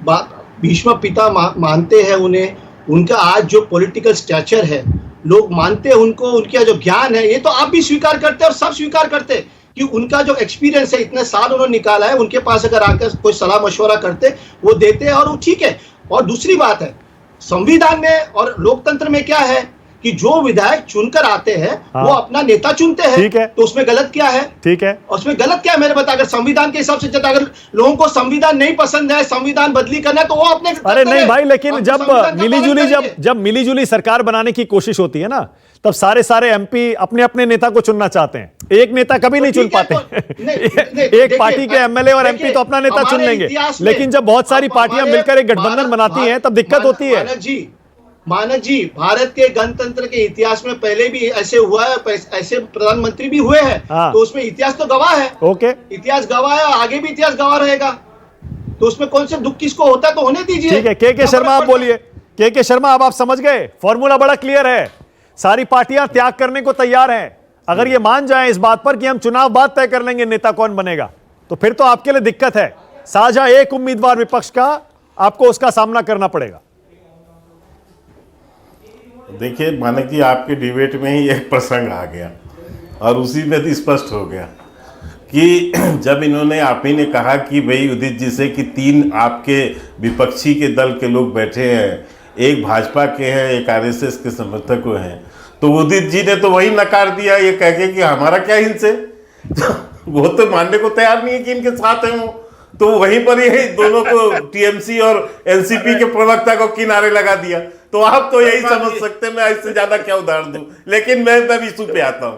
भीष्म पिता मानते हैं उन्हें, उनका आज जो पॉलिटिकल स्टैचर है, लोग मानते हैं उनको, उनका जो ज्ञान है, ये तो आप भी स्वीकार करते हैं और सब स्वीकार करते हैं कि उनका जो एक्सपीरियंस है, इतने साल उन्होंने निकाला है, उनके पास अगर आकर कोई सलाह मशवरा करते, वो देते हैं, और वो ठीक है। और दूसरी बात है, संविधान में और लोकतंत्र में क्या है कि जो विधायक चुनकर आते हैं, वो अपना नेता चुनते हैं, ठीक है, तो उसमें गलत क्या है? ठीक है, उसमें गलत क्या है मेरे बता? अगर संविधान के हिसाब से चलता, अगर लोगों को संविधान नहीं पसंद है, संविधान बदली करना है, तो वो अपने अरे नहीं भाई, लेकिन जब मिलीजुली सरकार बनाने की कोशिश होती है ना, तब सारे एमपी अपने अपने नेता को चुनना चाहते हैं। एक नेता कभी नहीं चुन पाते। एक पार्टी के एमएलए और एमपी तो अपना नेता चुन लेंगे, लेकिन जब बहुत सारी पार्टियां मिलकर एक गठबंधन बनाती हैं, तब दिक्कत होती है। मानक जी, भारत के गणतंत्र के इतिहास में पहले भी ऐसे हुआ है, ऐसे प्रधानमंत्री भी हुए हैं, तो उसमें इतिहास तो गवाह है। ओके, इतिहास गवाह है, आगे भी इतिहास गवाह रहेगा, तो उसमें कौन से दुख किसको होता है, तो होने दीजिए। ठीक है, के शर्मा आप बोलिए। के शर्मा, अब आप समझ गए, फॉर्मूला बड़ा क्लियर है, सारी पार्टियां त्याग करने को तैयार हैं। अगर ये मान जाएं इस बात पर कि हम चुनाव बाद तय कर लेंगे नेता कौन बनेगा, तो फिर तो आपके लिए दिक्कत है। साझा एक उम्मीदवार विपक्ष का, आपको उसका सामना करना पड़ेगा। देखिए मानक जी, आपके डिबेट में ही एक प्रसंग आ गया और उसी में तो स्पष्ट हो गया कि जब इन्होंने, आप ही ने कहा कि भाई उदित जी से कि 3 आपके विपक्षी के दल के लोग बैठे हैं, एक भाजपा के हैं, एक आरएसएस के समर्थक हैं, तो उदित जी ने तो वही नकार दिया ये कह के कि हमारा क्या इनसे, वो तो मानने को तैयार नहीं है कि इनके साथ हैं वो, तो वहीं पर ही दोनों को, टीएमसी और एनसीपी के प्रवक्ता को किनारे लगा दिया। तो आप तो यही समझ सकते हैं, मैं इससे ज्यादा क्या उदाहरण दूं। लेकिन मैं तब इशू पे आता हूं।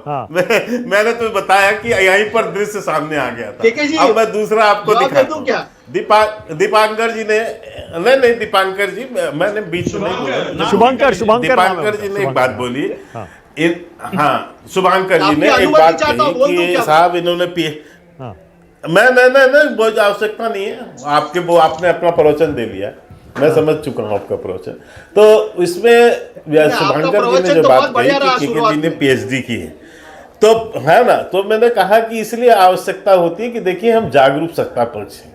मैंने तो बताया कि यहीं पर दृश्य सामने आ गया था। अब मैं दूसरा आपको दिखाता हूं। दीपांकर जी ने, नहीं दीपांकर जी, मैंने बीच में नहीं बोला, शुभंकर जी ने एक बात बोली। हाँ, शुभंकर जी ने एक बात कही कि साहब इन्होंने मैं बहुत आवश्यकता नहीं है, आपने अपना प्रवचन दे लिया, मैं समझ चुका हूँ आपका प्रवचन। तो इसमें शुभंकर जी ने जो बात कही कि के जी ने पीएचडी की है, तो है ना, तो मैंने कहा कि इसलिए आवश्यकता होती है कि देखिए, हम जागरूक सत्ता पक्ष हैं,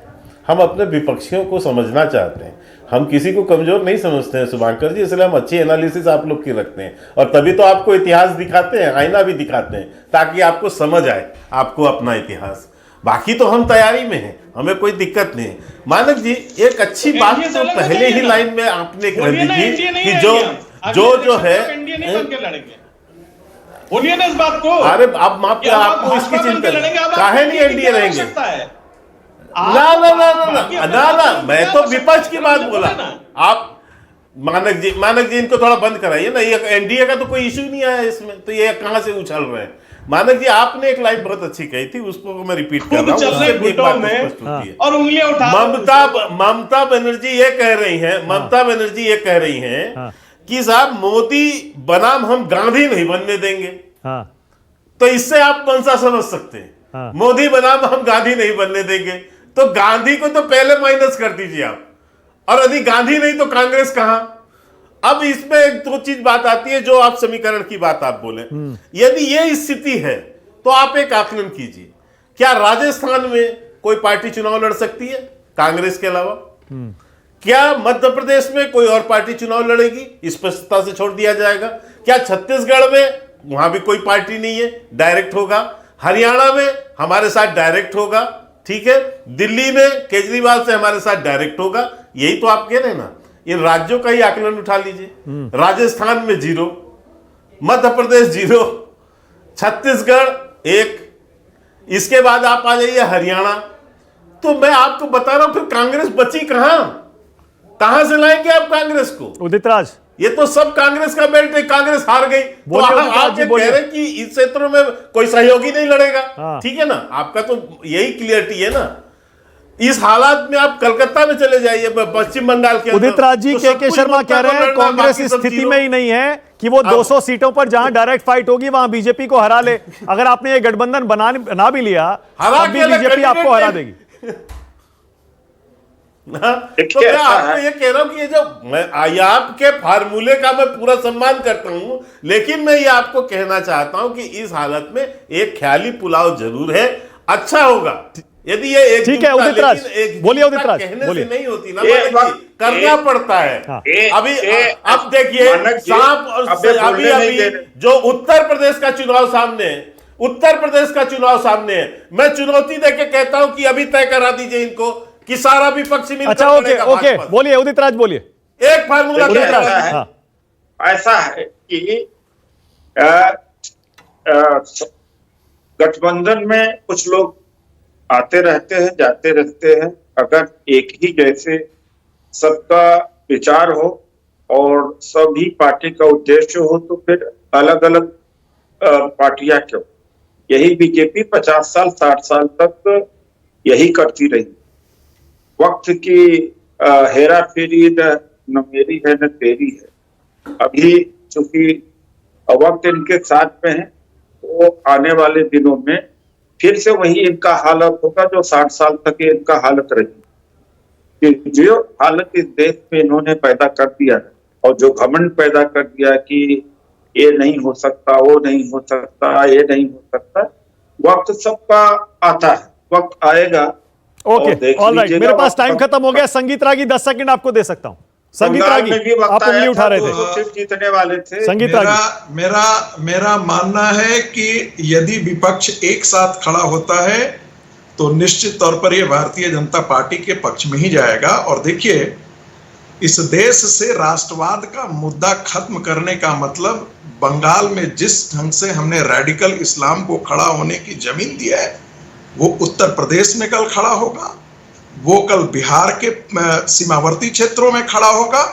हम अपने विपक्षियों को समझना चाहते हैं, हम किसी को कमजोर नहीं समझते हैं शुभंकर जी, इसलिए हम अच्छी एनालिसिस आप लोग की रखते हैं, और तभी तो आपको इतिहास दिखाते हैं, आईना भी दिखाते हैं, ताकि आपको समझ आए आपको अपना इतिहास। बाकी तो हम तैयारी में हैं, हमें कोई दिक्कत नहीं। मानक जी, एक अच्छी बात तो पहले ही लाइन में आपने कह दी थी कि जो है बोलिए ना इस बात को। अरे अब आपको इसकी चिंता काहे नहीं एनडीए रहेंगे? ना मैं तो विपक्ष की बात बोला। आप मानक जी इनको थोड़ा बंद कराइए ना, ये एनडीए का तो कोई इशू नहीं आया इसमें, तो ये कहां से उछल रहे हैं? मानक जी आपने एक लाइन बहुत अच्छी कही थी, उसको मैं रिपीट कर रहा हूं। और उंगलियां उठा ममता बनर्जी ये कह रही हैं कि साहब मोदी बनाम हम गांधी नहीं बनने देंगे। तो इससे आप मंशा समझ सकते हैं, मोदी बनाम हम गांधी नहीं बनने देंगे, तो गांधी को तो पहले माइनस कर दीजिए आप, और यदि गांधी नहीं तो कांग्रेस कहां? अब इसमें एक दो चीज बात आती है, जो आप समीकरण की बात आप बोले, यदि ये स्थिति है तो आप एक आकलन कीजिए, क्या राजस्थान में कोई पार्टी चुनाव लड़ सकती है कांग्रेस के अलावा? क्या मध्य प्रदेश में कोई और पार्टी चुनाव लड़ेगी? स्पष्टता से छोड़ दिया जाएगा। क्या छत्तीसगढ़ में, वहां भी कोई पार्टी नहीं है, डायरेक्ट होगा। हरियाणा में हमारे साथ डायरेक्ट होगा, ठीक है। दिल्ली में केजरीवाल से हमारे साथ डायरेक्ट होगा। यही तो आप कह रहे हैं ना, इन राज्यों का ही आकलन उठा लीजिए। राजस्थान में 0, मध्य प्रदेश 0, छत्तीसगढ़ 1, इसके बाद आप आ जाइए हरियाणा। तो मैं आपको बता रहा हूं फिर कांग्रेस बची कहां से लाएंगे आप कांग्रेस को? उदित राज, ये तो सब कांग्रेस का बेल्ट है, कांग्रेस हार गई तो आप ये कह रहे हैं कि इस क्षेत्रों में कोई सहयोगी नहीं लड़ेगा। ठीक है ना, आपका तो यही क्लियरिटी है ना। इस हालात में आप कलकत्ता में चले जाइए, पश्चिम बंगाल के उदित राज जी, के शर्मा कह रहे हैं कांग्रेस इस स्थिति में ही नहीं है कि वो 200 सीटों पर जहां डायरेक्ट फाइट होगी वहां बीजेपी को हरा ले। अगर आपने ये गठबंधन बना भी लिया तब भी बीजेपी आपको हरा देगी। तो मैं आपको ये कह रहा हूं कि ये जो आपके फार्मूले का मैं पूरा सम्मान करता हूं, लेकिन मैं ये आपको कहना चाहता हूं कि इस हालत में एक ख्याली पुलाव जरूर है। अच्छा होगा यदि ये एक, ठीक है उदित राज, बोलिए उदित राज, बोलिए। नहीं होती ना, करना पड़ता है। अभी अब देखिए सांप और अभी जो उत्तर प्रदेश का चुनाव सामने है, मैं चुनौती देके कहता हूं कि अभी तय करा दीजिए इनको कि सारा विपक्ष मिलकर। अच्छा, ओके, बोलिए उदित राज, बोलिए। एक फार्मूला ऐसा है कि गठबंधन में कुछ लोग आते रहते हैं, जाते रहते हैं। अगर एक ही जैसे सबका विचार हो और सभी पार्टी का उद्देश्य हो तो फिर अलग अलग पार्टियां क्यों? यही बीजेपी 50 साल 60 साल तक यही करती रही। वक्त की हेरा फेरी न मेरी है न तेरी है। अभी चूंकि वक्त इनके साथ में है, तो आने वाले दिनों में फिर से वही इनका हालत होगा जो 60 साल तक इनका हालत रही। कि जो हालत इस देश में इन्होंने पैदा कर दिया है और जो घमंड पैदा कर दिया कि ये नहीं हो सकता, वो नहीं हो सकता, ये नहीं हो सकता, वक्त सबका आता है, वक्त आएगा। ओके, ऑलराइट, मेरे पास टाइम खत्म हो गया। संगीत रागी 10 सेकंड आपको दे सकता हूं। संगीत रागी, आप उंगली उठा रहे थे, जीतने वाले थे। संगीत रागी, मेरा मानना है कि यदि विपक्ष एक साथ खड़ा होता है तो निश्चित तौर पर यह भारतीय जनता पार्टी के पक्ष में ही जाएगा। और देखिए, इस देश से राष्ट्रवाद का मुद्दा खत्म करने का मतलब बंगाल में जिस ढंग से हमने रेडिकल इस्लाम को खड़ा होने की जमीन दिया है, वो उत्तर प्रदेश में कल खड़ा होगा, वो कल बिहार के सीमावर्ती क्षेत्रों में खड़ा होगा,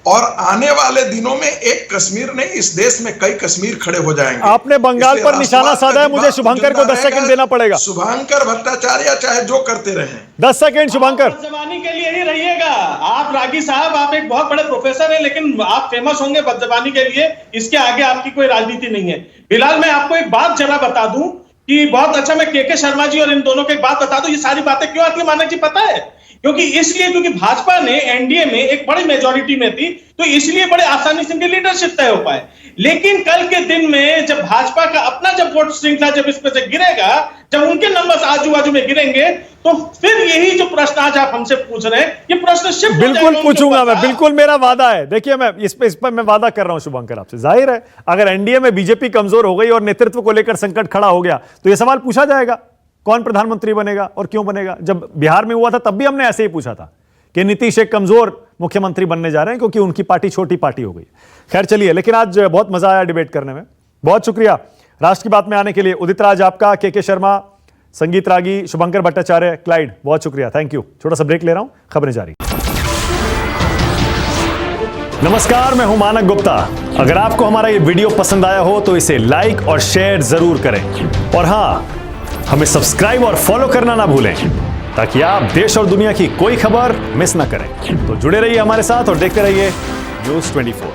और आने वाले दिनों में एक कश्मीर नहीं, इस देश में कई कश्मीर खड़े हो जाएंगे। आपने बंगाल पर निशाना साधा है, मुझे शुभंकर को 10 सेकंड देना पड़ेगा। शुभंकर भट्टाचार्य चाहे जो करते रहे, 10 सेकंड शुभंकर। बदजबानी के लिए ही रहिएगा आप। रागी साहब, आप एक बहुत बड़े प्रोफेसर हैं, लेकिन आप फेमस होंगे बदजबानी के लिए, इसके आगे आपकी कोई राजनीति नहीं है। फिलहाल मैं आपको एक बात जरा बता दूं कि बहुत अच्छा, मैं के शर्मा जी और इन दोनों को एक बात बता दूं, ये सारी बातें क्यों आती है मानक जी पता है? क्योंकि भाजपा ने एनडीए में एक बड़ी मेजॉरिटी में थी, तो इसलिए बड़े आसानी से इनकी लीडरशिप तय हो पाए। लेकिन कल के दिन में जब भाजपा का अपना जब वोट श्रृंखला जब इस पे से गिरेगा, जब उनके नंबर आजू बाजू में गिरेंगे, तो फिर यही जो प्रश्न आज आप हमसे पूछ रहे हैं, ये प्रश्न शिफ्ट बिल्कुल पूछूंगा मैं, बिल्कुल मेरा वादा है। देखिए, मैं इस पर मैं वादा कर रहा हूं शुभंकर आपसे। जाहिर है, अगर एनडीए में बीजेपी कमजोर हो गई और नेतृत्व को लेकर संकट खड़ा हो गया, तो यह सवाल पूछा जाएगा, कौन प्रधानमंत्री बनेगा और क्यों बनेगा। जब बिहार में हुआ था तब भी हमने ऐसे ही पूछा था कि नीतीश एक कमजोर मुख्यमंत्री बनने जा रहे हैं क्योंकि उनकी पार्टी छोटी पार्टी हो गई। खैर चलिए, लेकिन आज बहुत मजा आया डिबेट करने में, बहुत शुक्रिया राष्ट्र की बात में आने के लिए उदित राज आपका, के शर्मा, संगीत रागी, शुभंकर भट्टाचार्य, क्लाइड, बहुत शुक्रिया, थैंक यू। छोटा सा ब्रेक ले रहा हूं, खबरें जारी। नमस्कार, मैं हूं मानक गुप्ता। अगर आपको हमारा ये वीडियो पसंद आया हो तो इसे लाइक और शेयर जरूर करें, और हां, हमें सब्सक्राइब और फॉलो करना ना भूलें ताकि आप देश और दुनिया की कोई खबर मिस ना करें। तो जुड़े रहिए हमारे साथ और देखते रहिए News 24।